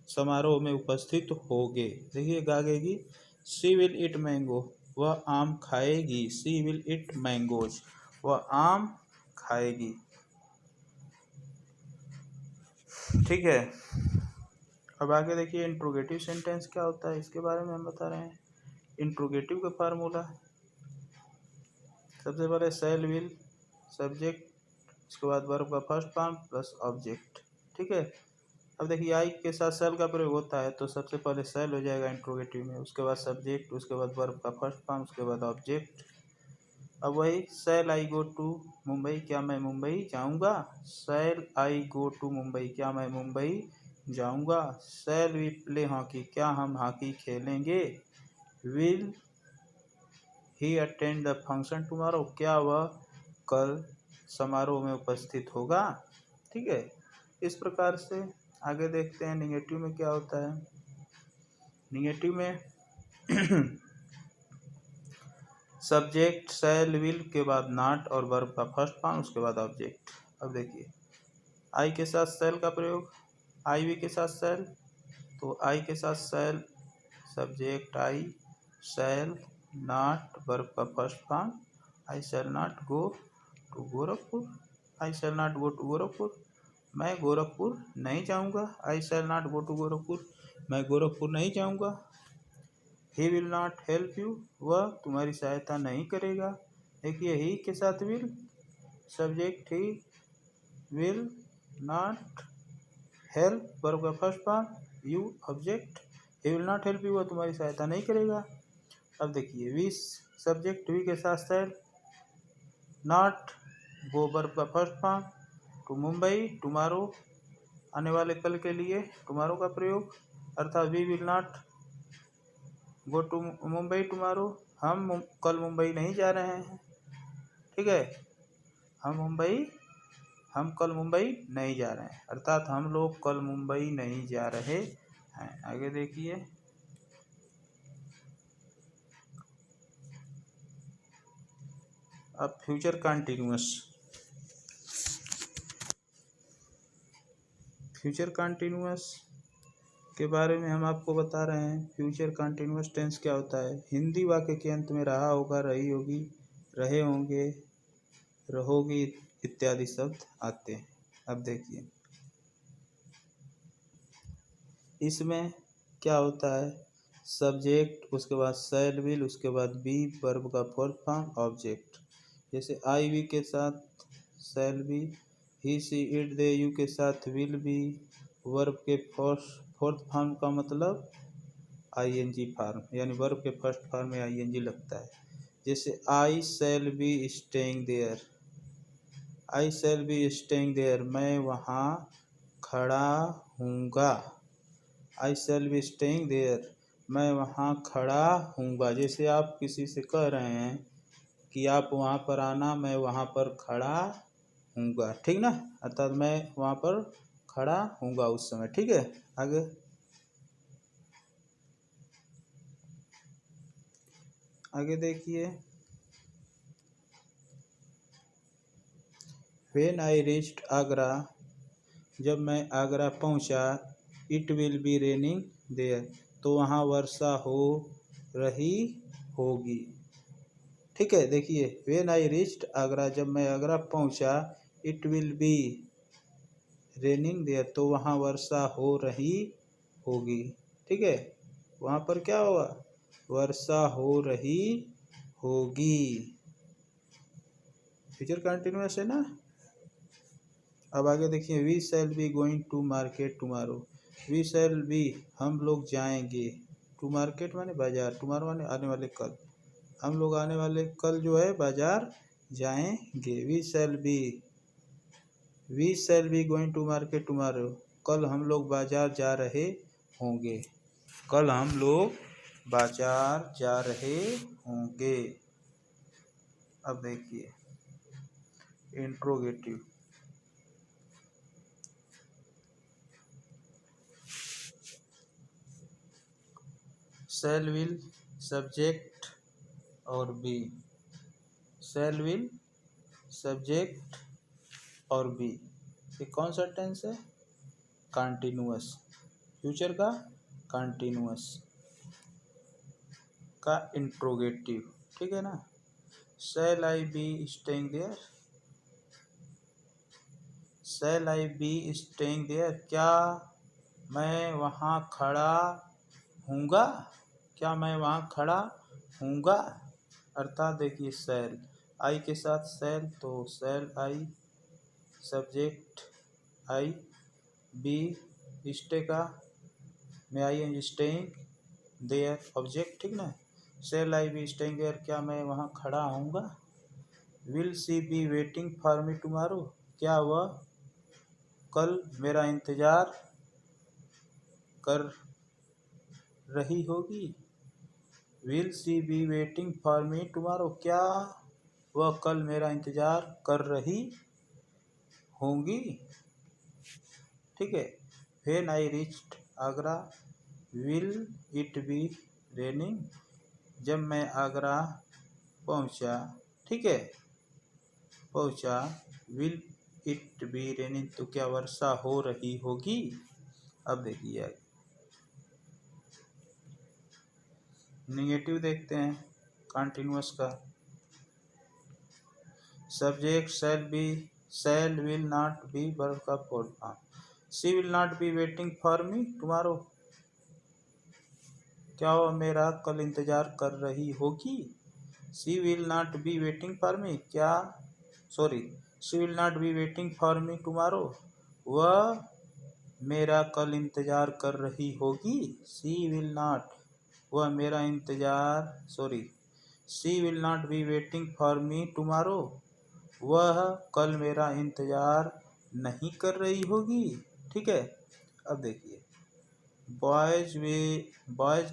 समारोह में उपस्थित होगे। देखिए गागेगी, शी विल ईट मैंगो, वह आम खाएगी, शी विल ईट मैंगोज, वह आम खाएगी। ठीक है, अब आगे देखिए इंट्रोगेटिव सेंटेंस क्या होता है, इसके बारे में हम बता रहे हैं। इंट्रोगेटिव का फार्मूला, सबसे पहले शैल विल सब्जेक्ट, उसके बाद वर्ब का फर्स्ट फॉर्म प्लस ऑब्जेक्ट। ठीक है, अब देखिए आई के साथ शैल का प्रयोग होता है तो सबसे पहले शैल हो जाएगा इंट्रोगेटिव में, उसके बाद सब्जेक्ट, उसके बाद वर्ब का फर्स्ट फॉर्म, उसके बाद ऑब्जेक्ट। अब वही शैल आई गो टू मुंबई, क्या मैं मुंबई जाऊंगा, शैल आई गो टू मुंबई, क्या मैं मुंबई जाऊंगा। शैल वी प्ले हॉकी, क्या हम हॉकी खेलेंगे। Will he attend the function tomorrow, क्या वह कल समारोह में उपस्थित होगा। ठीक है, इस प्रकार से आगे देखते हैं निगेटिव में क्या होता है। निगेटिव में सब्जेक्ट शैल विल के बाद नॉट और वर्ब का फर्स्ट फॉर्म, उसके बाद ऑब्जेक्ट। अब देखिए आई के साथ शैल का प्रयोग, आई वी के साथ शैल, तो आई के साथ shall subject I shall not, verb का first form I shall not go to Gorakhpur, I shall not go to Gorakhpur, मैं गोरखपुर नहीं जाऊंगा, I shall not go to Gorakhpur, मैं गोरखपुर नहीं जाऊंगा। He will not help you, वह तुम्हारी सहायता नहीं करेगा। देखिए ही के साथ will, subject he will not help, verb का first form, you object, he will not help you, वह तुम्हारी सहायता नहीं करेगा। अब देखिए वी सब्जेक्ट वी के साथ शैल, नॉट गो वर्ब का first form, to Mumbai tomorrow आने वाले कल के लिए टुमारो का प्रयोग, अर्थात we will not go to Mumbai tomorrow, हम कल मुंबई नहीं जा रहे हैं। ठीक है, हम कल मुंबई नहीं जा रहे हैं, अर्थात हम लोग कल मुंबई नहीं जा रहे हैं। आगे देखिए, अब फ्यूचर कंटिन्यूअस, फ्यूचर कंटिन्यूअस के बारे में हम आपको बता रहे हैं। फ्यूचर कंटिन्यूअस टेंस क्या होता है? हिंदी वाक्य के अंत में रहा होगा, रही होगी, रहे होंगे, रहोगी इत्यादि शब्द आते हैं। अब देखिए इसमें क्या होता है, सब्जेक्ट, उसके बाद शैल विल, उसके बाद बी, वर्ब का फोर्थ फॉर्म, ऑब्जेक्ट। जैसे आई वी के साथ shall be, he she it they you के साथ विल बी, वर्ब के फोर्थ फॉर्म का मतलब आईएनजी फॉर्म, यानी वर्ब के फर्स्ट फॉर्म में आईएनजी लगता है। जैसे I shall be staying there, I shall be staying there, मैं वहाँ खड़ा हूँगा, I shall be staying there, मैं वहाँ खड़ा हूँगा। जैसे आप किसी से कह रहे हैं कि आप वहाँ पर आना, मैं वहाँ पर खड़ा हूँगा, ठीक ना, अर्थात मैं वहाँ पर खड़ा हूँगा उस समय। ठीक है, आगे देखिए, व्हेन आई रीच्ड आगरा, जब मैं आगरा पहुँचा, it will be raining there, तो वहाँ वर्षा हो रही होगी। ठीक है, देखिए व्हेन आई रीच्ड आगरा, जब मैं आगरा पहुँचा, it will be raining there, तो वहाँ वर्षा हो रही होगी। ठीक है, वहाँ पर क्या होगा, वर्षा हो रही होगी। फ्यूचर कंटिन्यूअस है ना। अब आगे देखिए, we shall be going to market tomorrow, we shall be हम लोग जाएंगे, टू मार्केट माने बाजार, टुमारो माने आने वाले कल, हम लोग आने वाले कल जो है बाजार जाएंगे। We shall be going to market tomorrow, कल हम लोग बाजार जा रहे होंगे, कल हम लोग बाजार जा रहे होंगे। अब देखिए इंट्रोगेटिव, शैल विल सब्जेक्ट और बी, शैल विल सब्जेक्ट और बी, ये कौन सा टेंस है, कंटिन्यूअस, फ्यूचर का कंटिन्यूअस का इंट्रोगेटिव। ठीक है ना, shall I be staying there, shall I be staying there, क्या मैं वहाँ खड़ा हूँगा, क्या मैं वहाँ खड़ा हूँगा, अर्थात देखिए शैल आई के साथ शैल, तो shall I subject I, be stay का मैं I N staying there object, ठीक ना, shall I be staying there, क्या मैं वहाँ खड़ा हूँगा। Will she be waiting for me tomorrow, क्या वह कल मेरा इंतज़ार कर रही होगी। Will she be waiting for me tomorrow, क्या वह कल मेरा इंतज़ार कर रही होंगी। ठीक है, when I reached Agra, will it be raining, जब मैं आगरा पहुंचा, ठीक है, पहुंचा, विल इट बी रेनिंग, तो क्या वर्षा हो रही होगी। अब देखिए निगेटिव देखते हैं कॉन्टिन्यूअस का। Subject shall will not be verb का fourth form. She will not be waiting for me tomorrow. क्या वह मेरा कल इंतजार कर रही होगी? She will not be waiting for me. She will not be waiting for me tomorrow. वह मेरा कल इंतजार कर रही होगी। She will not be waiting for me tomorrow. वह कल मेरा इंतजार नहीं कर रही होगी। ठीक है, अब देखिए, बॉयज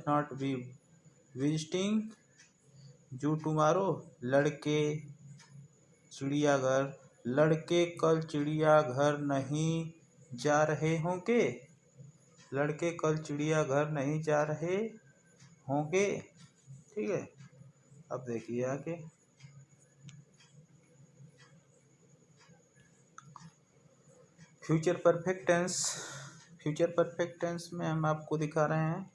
नॉट बी विजिटिंग जू टुमारो। लड़के कल चिड़ियाघर नहीं जा रहे होंगे। ठीक है, अब देखिए आगे। फ्यूचर परफेक्ट टेंस में हम आपको दिखा रहे हैं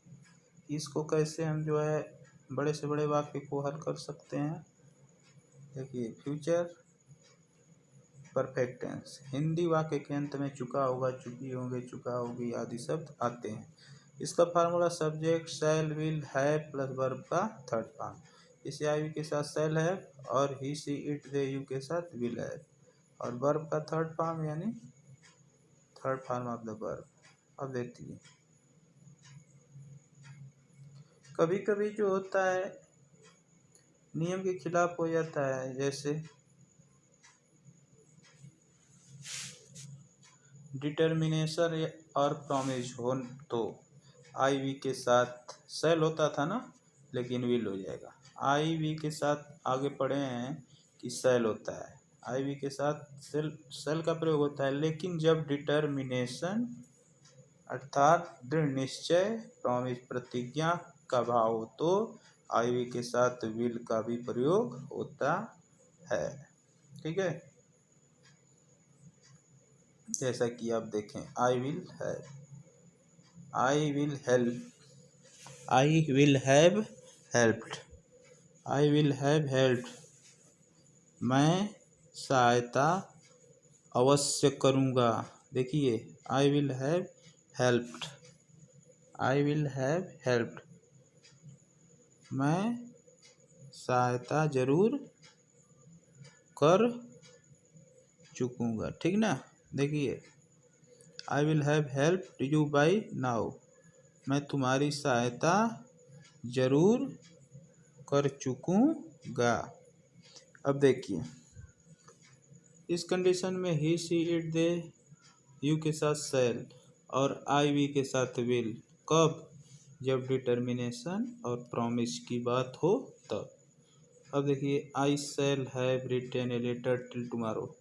कि इसको कैसे हम जो है बड़े से बड़े वाक्य को हल कर सकते हैं। देखिए, फ्यूचर परफेक्ट टेंस हिंदी वाक्य के अंत में चुका होगा, चुकी होंगे, चुका होगी आदि शब्द आते हैं। इसका formula subject shall will have plus verb का थर्ड फॉर्म। इसे आई के साथ शैल हैव और ही सी इट दे यू के साथ विल हैव, और वर्ब का थर्ड फॉर्म यानी third form of the verb. अब देखिए, कभी कभी जो होता है नियम के खिलाफ हो जाता है, जैसे डिटर्मिनेशन और प्रॉमिस हो तो आई वी के साथ सेल होता था ना, लेकिन विल हो जाएगा। आई वी के साथ आगे पढ़े हैं कि सेल होता है, आई वी के साथ सेल का प्रयोग होता है, लेकिन जब डिटर्मिनेशन अर्थात दृढ़ निश्चय, प्रॉमिस प्रतिज्ञा का भाव हो तो आई वी के साथ विल का भी प्रयोग होता है। ठीक है, जैसा कि आप देखें, आई विल हैव हेल्प्ड, मैं सहायता अवश्य करूँगा। देखिए, आई विल हैव हेल्प्ड, मैं सहायता जरूर कर चुकूँगा। ठीक ना, देखिए, I will have helped you by now, मैं तुम्हारी सहायता जरूर कर चुकूँगा। अब देखिए, इस कंडीशन में ही सी इट दे यू के साथ शैल और आई वी के साथ विल, कब? जब डिटर्मिनेशन और प्रॉमिस की बात हो तब। अब देखिए, I shall have written a letter till tomorrow.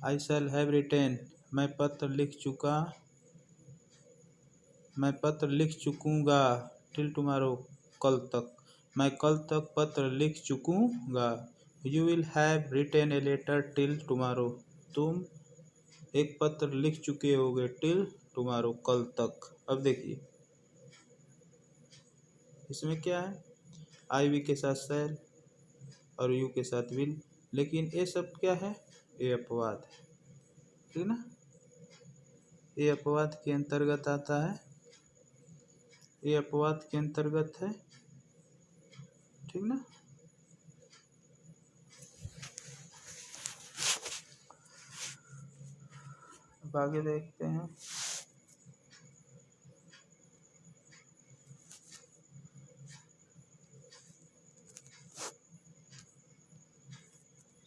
I shall have written, मैं पत्र लिख चुकूँगा, टिल टुमारो, कल तक, मैं कल तक पत्र लिख चुकूँगा। You will have written a letter till tomorrow, तुम एक पत्र लिख चुके होगे टिल टुमारो, कल तक। अब देखिए, इसमें क्या है, आई वी के साथ शैल और यू के साथ विल, लेकिन ये सब क्या है, ये अपवाद है। ठीक ना, ये अपवाद के अंतर्गत आता है, ये अपवाद के अंतर्गत है। ठीक ना, अब आगे देखते हैं।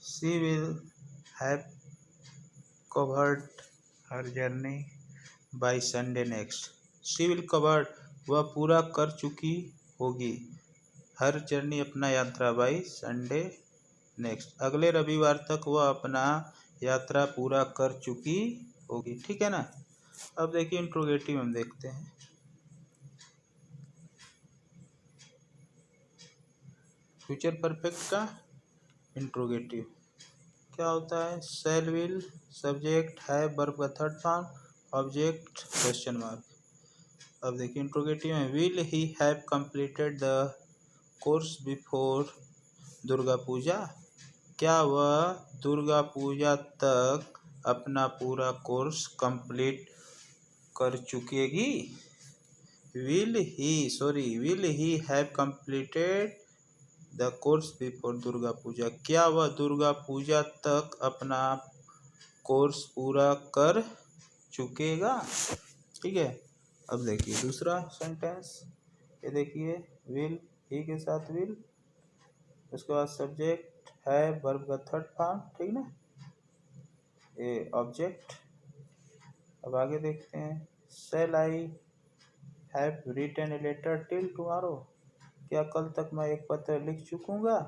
She will have covered her journey by Sunday next. She will covered, वह पूरा कर चुकी होगी, हर जर्नी अपना यात्रा, बाई संडे नेक्स्ट, अगले रविवार तक वह अपना यात्रा पूरा कर चुकी होगी। ठीक है ना, अब देखिए इंट्रोगेटिव हम देखते हैं। फ्यूचर परफेक्ट का इंट्रोगेटिव क्या होता है, शैल विल सब्जेक्ट है वर्ब का third form, object question mark. अब देखिए इंट्रोगेटिव में, will he have completed the course before Durga Puja, क्या वह दुर्गा पूजा तक अपना पूरा कोर्स कंप्लीट कर चुकेगी। Will he have completed the course before Durga Puja, क्या वह दुर्गा पूजा तक अपना कोर्स पूरा कर चुकेगा। ठीक है। अब देखिए दूसरा सेंटेंस, ये देखिए विल, ही के साथ विल, उसके बाद सब्जेक्ट है वर्ब का थर्ड फॉर्म, ठीक ना, ये ऑब्जेक्ट। अब आगे देखते हैं, shall I have written a letter till tomorrow, क्या कल तक मैं एक पत्र लिख चुकूंगा।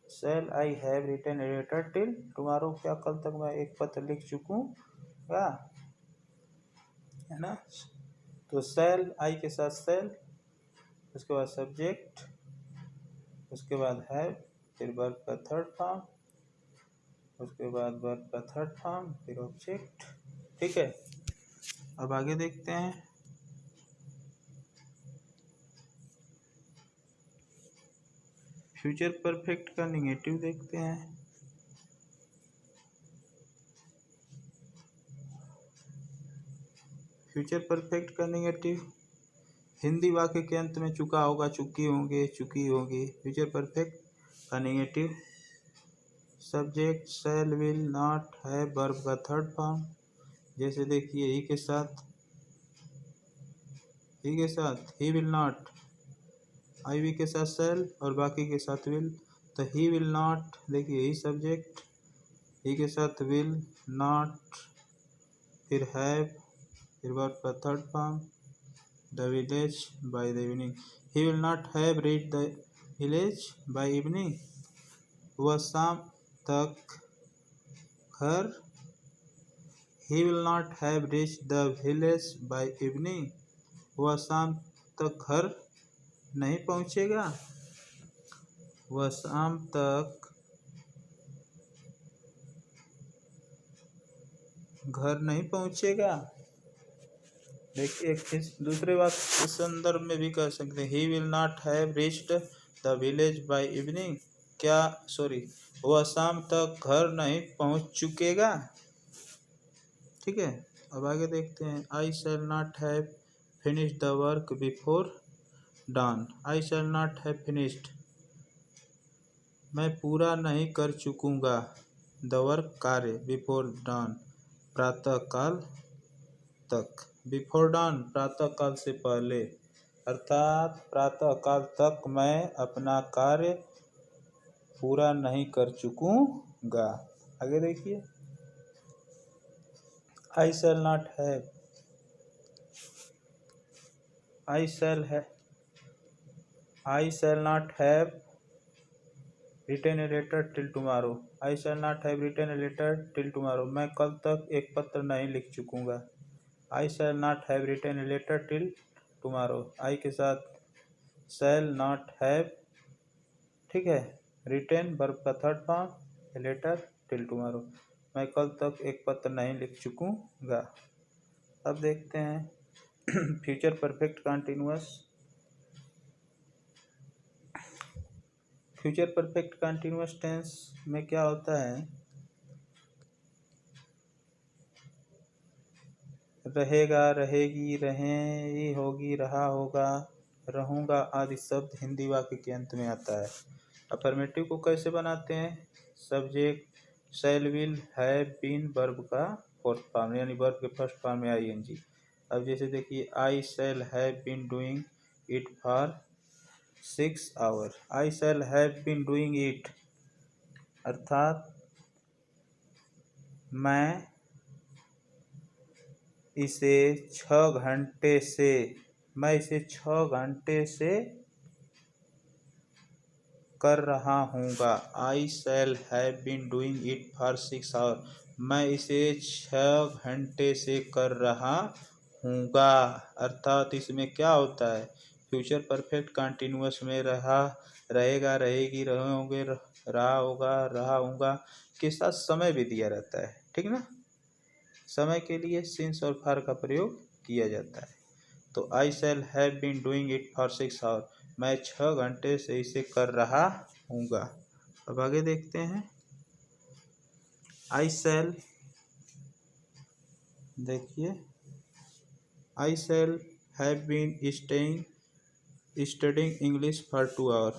Shall I have written a letter till tomorrow, क्या कल तक मैं एक पत्र लिख चुकूंगा, है ना। तो शैल, आई के साथ शैल, उसके बाद सब्जेक्ट, उसके बाद हैव, फिर वर्ब का थर्ड फॉर्म, उसके बाद वर्ब का थर्ड फॉर्म, फिर ऑब्जेक्ट। ठीक है। अब आगे देखते हैं, फ्यूचर परफेक्ट का निगेटिव देखते हैं। फ्यूचर परफेक्ट का निगेटिव, हिंदी वाक्य के अंत में चुका होगा, चुकी होंगे, चुकी होगी। फ्यूचर परफेक्ट का negative, subject shall, will, not, है वर्ब का थर्ड फॉर्म, जैसे देखिए ही के साथ he will not, I we के साथ शैल और बाकी के साथ विल। तो ही विल नॉट, देखिए ही सब्जेक्ट, ही के साथ विल नॉट, फिर हैव, फिर वर्ब का third form, the village by the evening, he will not have reach the village by evening, वह शाम तक घर, ही will not have reach the village by evening, वह शाम तक घर नहीं पहुंचेगा, वह शाम तक घर नहीं पहुंचेगा। देखिए इस दूसरे बात इस संदर्भ में भी कह सकते हैं, ही will not have reached the village by evening, वह शाम तक घर नहीं पहुंच चुकेगा। ठीक है। अब आगे देखते हैं, I shall not have finished the work before dawn, I shall not have finished, मैं पूरा नहीं कर चुकूंगा, द वर्क कार्य, बिफोर डॉन, प्रातः काल तक, बिफोर डॉन प्रातः काल से पहले, अर्थात प्रातः काल तक मैं अपना कार्य पूरा नहीं कर चुकूंगा। आगे देखिए, I shall not have, I shall not have written a letter till tomorrow, I shall not have written a letter till tomorrow, मैं कल तक एक पत्र नहीं लिख चुकूंगा। I shall not have written a letter till tomorrow, I के साथ शैल नॉट हैव, ठीक है, रिटन वर्ब का third form, a letter till tomorrow, मैं कल तक एक पत्र नहीं लिख चुकूंगा। अब देखते हैं future perfect continuous. Future perfect continuous tense में क्या होता है, रहेगा, रहेगी, रहें, होगी, रहा होगा, रहूँगा आदि शब्द हिंदी वाक्य के अंत में आता है। अफर्मेटिव को कैसे बनाते हैं, subject shall, will, have, been, verb का फोर्थ फॉर्म यानी वर्ब के फर्स्ट फॉर्म में आईएनजी। अब जैसे देखिए, I shall have been doing it for 6 hour, I shall have been doing it, अर्थात मैं इसे 6 घंटे से कर रहा हूँगा। I shall have been doing it for 6 hour, मैं इसे 6 घंटे से कर रहा हूँगा, अर्थात इसमें क्या होता है, फ्यूचर परफेक्ट कंटिन्यूअस में रहा, रहेगा, रहेगी, रहोगे, रहा होगा, रहा हूँगा के साथ समय भी दिया रहता है। ठीक ना, समय के लिए सिंस और फॉर का प्रयोग किया जाता है। तो I shall have been doing it for 6 hour, मैं 6 घंटे से इसे कर रहा हूँगा। अब आगे देखते हैं। आई शैल, देखिए I shall have been studying English for 2 hour.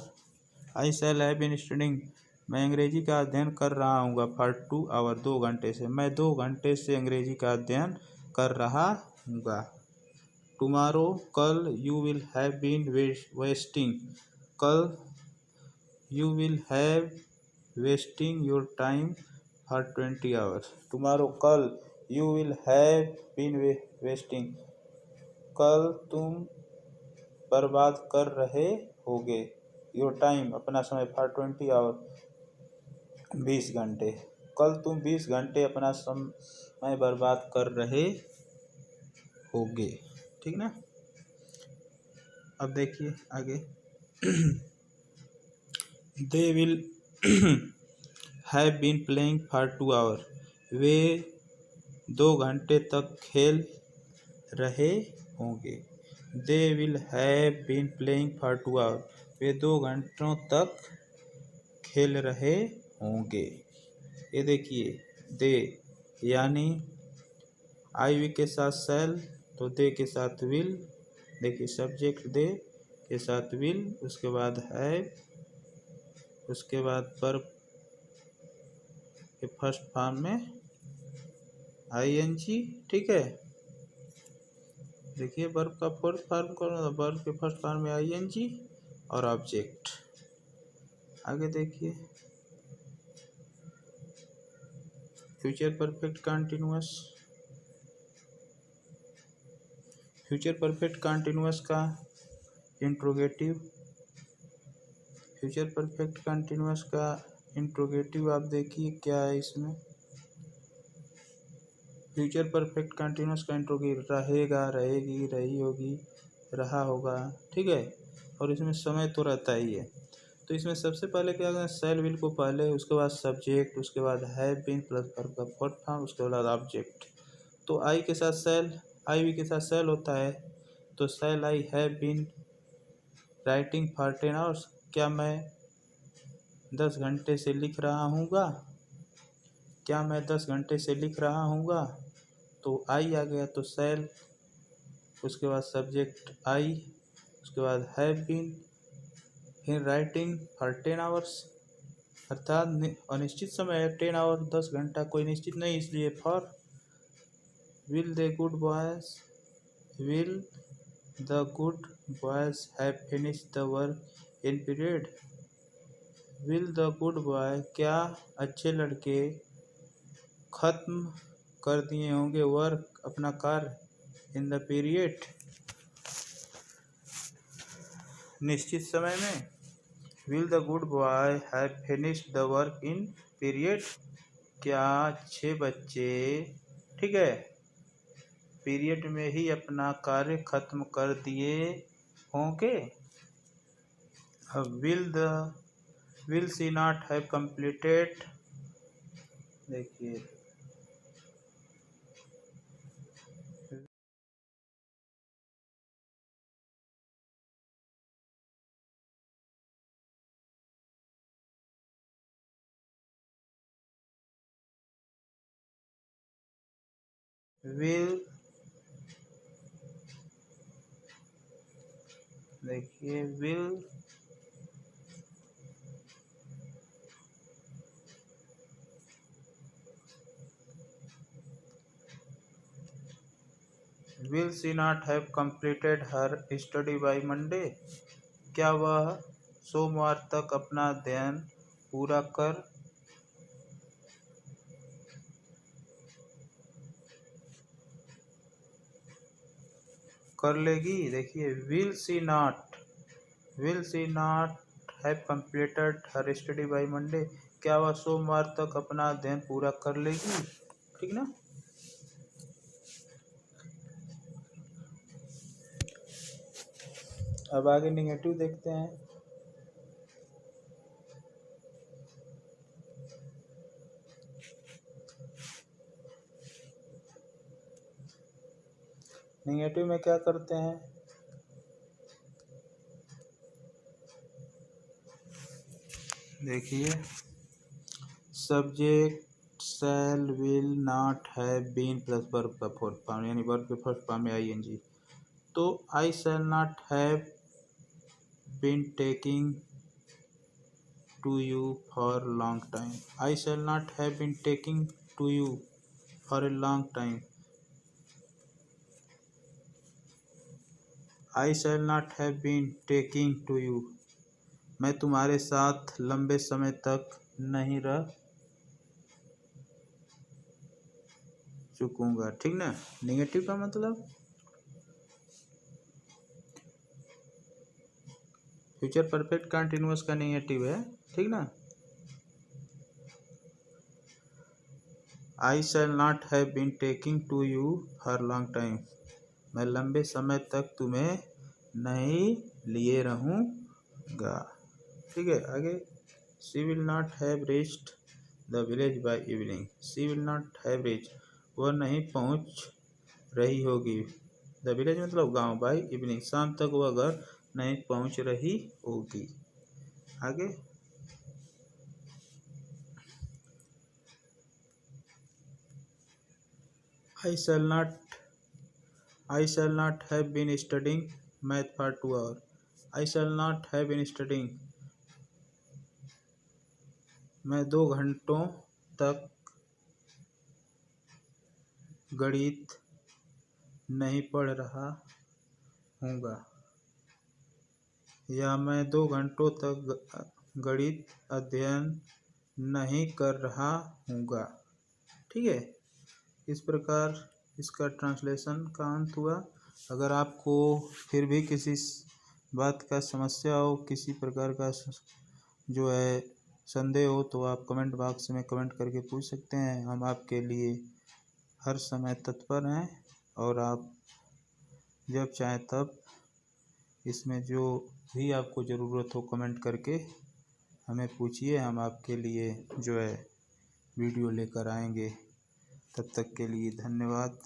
I shall have been studying, मैं अंग्रेजी का अध्ययन कर रहा हूँ फॉर 2 आवर, 2 घंटे से, मैं 2 घंटे से अंग्रेजी का अध्ययन कर रहा हूँगा। टुमारो, कल, you will have been wasting, कल you will have wasting your time for 20 hours. Tomorrow, कल, you will have been wasting, कल तुम बर्बाद कर रहे होगे, योर टाइम, अपना समय, फॉर 20 आवर, 20 घंटे, कल तुम 20 घंटे अपना समय बर्बाद कर रहे होगे। ठीक ना। अब देखिए आगे। They will have been playing for 2 hour, वे 2 घंटे तक खेल रहे होंगे। They will have been playing for 2 hour, वे 2 घंटों तक खेल रहे होंगे। ये देखिए दे यानी आई वी के साथ शैल, तो दे के साथ विल, देखिए सब्जेक्ट दे के साथ विल, उसके बाद हैव, उसके बाद वर्ब के फर्स्ट फॉर्म में आईएनजी। ठीक है, देखिए वर्ब का फोर्थ फॉर्म कौन है, वर्ब के फर्स्ट फॉर्म में आईएनजी और ऑब्जेक्ट। आगे देखिए future perfect continuous. Future perfect continuous का इंट्रोगेटिव, फ्यूचर परफेक्ट कंटिन्यूअस का इंट्रोगेटिव आप देखिए क्या है इसमें। फ्यूचर परफेक्ट कंटिन्यूअस का इंट्रोगेटिव रहेगा, रहेगी, रही होगी, रहा होगा। ठीक है, और इसमें समय तो रहता ही है। तो इसमें सबसे पहले क्या करना है, शैल विल को पहले, उसके बाद सब्जेक्ट, उसके बाद हैव बीन प्लस वर्ब का फोर्थ फॉर्म, उसके बाद ऑब्जेक्ट। तो आई के साथ शैल, आई वी के साथ शैल होता है, तो shall I have been writing for 10 hours, क्या मैं 10 घंटे से लिख रहा हूँगा, क्या मैं 10 घंटे से लिख रहा हूँगा। तो आई आ गया तो शैल, उसके बाद सब्जेक्ट आई, उसके बाद हैव बीन, फिर राइटिंग फॉर 10 आवर्स, अर्थात अनिश्चित समय है 10 आवर, 10 घंटा कोई निश्चित नहीं, इसलिए for. Will they good boys, will the good boys have finish the work in period. Will the good boy, क्या अच्छे लड़के खत्म कर दिए होंगे वर्क, अपना कार्य, इन द पीरियड, निश्चित समय में। Will the good boy have finished the work in period, क्या अच्छे बच्चे, ठीक है, पीरियड में ही अपना कार्य खत्म कर दिए होंगे। अब will see not have completed, देखिए विल, देखिए will see not have completed her study by Monday, क्या वह सोमवार तक अपना अध्ययन पूरा कर लेगी। देखिए will see not have completed her study by Monday, क्या वह सोमवार तक अपना अध्ययन पूरा कर लेगी। ठीक ना। अब आगे निगेटिव देखते हैं। नेगेटिव में क्या करते हैं, देखिए subject shall will not have been plus verb का फोर्थ फॉर्म, यानी वर्ब के फर्स्ट फॉर्म में आईएनजी। तो I shall not have been taking to you for long time, I shall not have been taking to you for a long time, I shall not have been taking to you, मैं तुम्हारे साथ लंबे समय तक नहीं रह चुकूंगा। ठीक ना। नेगेटिव का मतलब फ्यूचर परफेक्ट कंटिन्यूअस का नेगेटिव है। ठीक ना। I shall not have been taking to you for long time, मैं लंबे समय तक तुम्हें नहीं लिए रहूँगा। ठीक है। आगे, she will not have reached the village by evening, she will not have reach, वह नहीं पहुँच रही होगी, द विलेज मतलब गांव, बाय इवनिंग शाम तक वह घर नहीं पहुँच रही होगी। आगे, I shall not have been studying math for 2 hours. I shall not have been studying. मैं 2 घंटों तक गणित नहीं पढ़ रहा हूँगा, या मैं 2 घंटों तक गणित अध्ययन नहीं कर रहा हूँगा। ठीक है। इस प्रकार इसका ट्रांसलेशन का अंत हुआ। अगर आपको फिर भी किसी बात का समस्या हो, किसी प्रकार का जो है संदेह हो, तो आप कमेंट बॉक्स में कमेंट करके पूछ सकते हैं। हम आपके लिए हर समय तत्पर हैं, और आप जब चाहें तब इसमें जो भी आपको ज़रूरत हो कमेंट करके हमें पूछिए, हम आपके लिए जो है वीडियो लेकर आएंगे। तब तक के लिए धन्यवाद।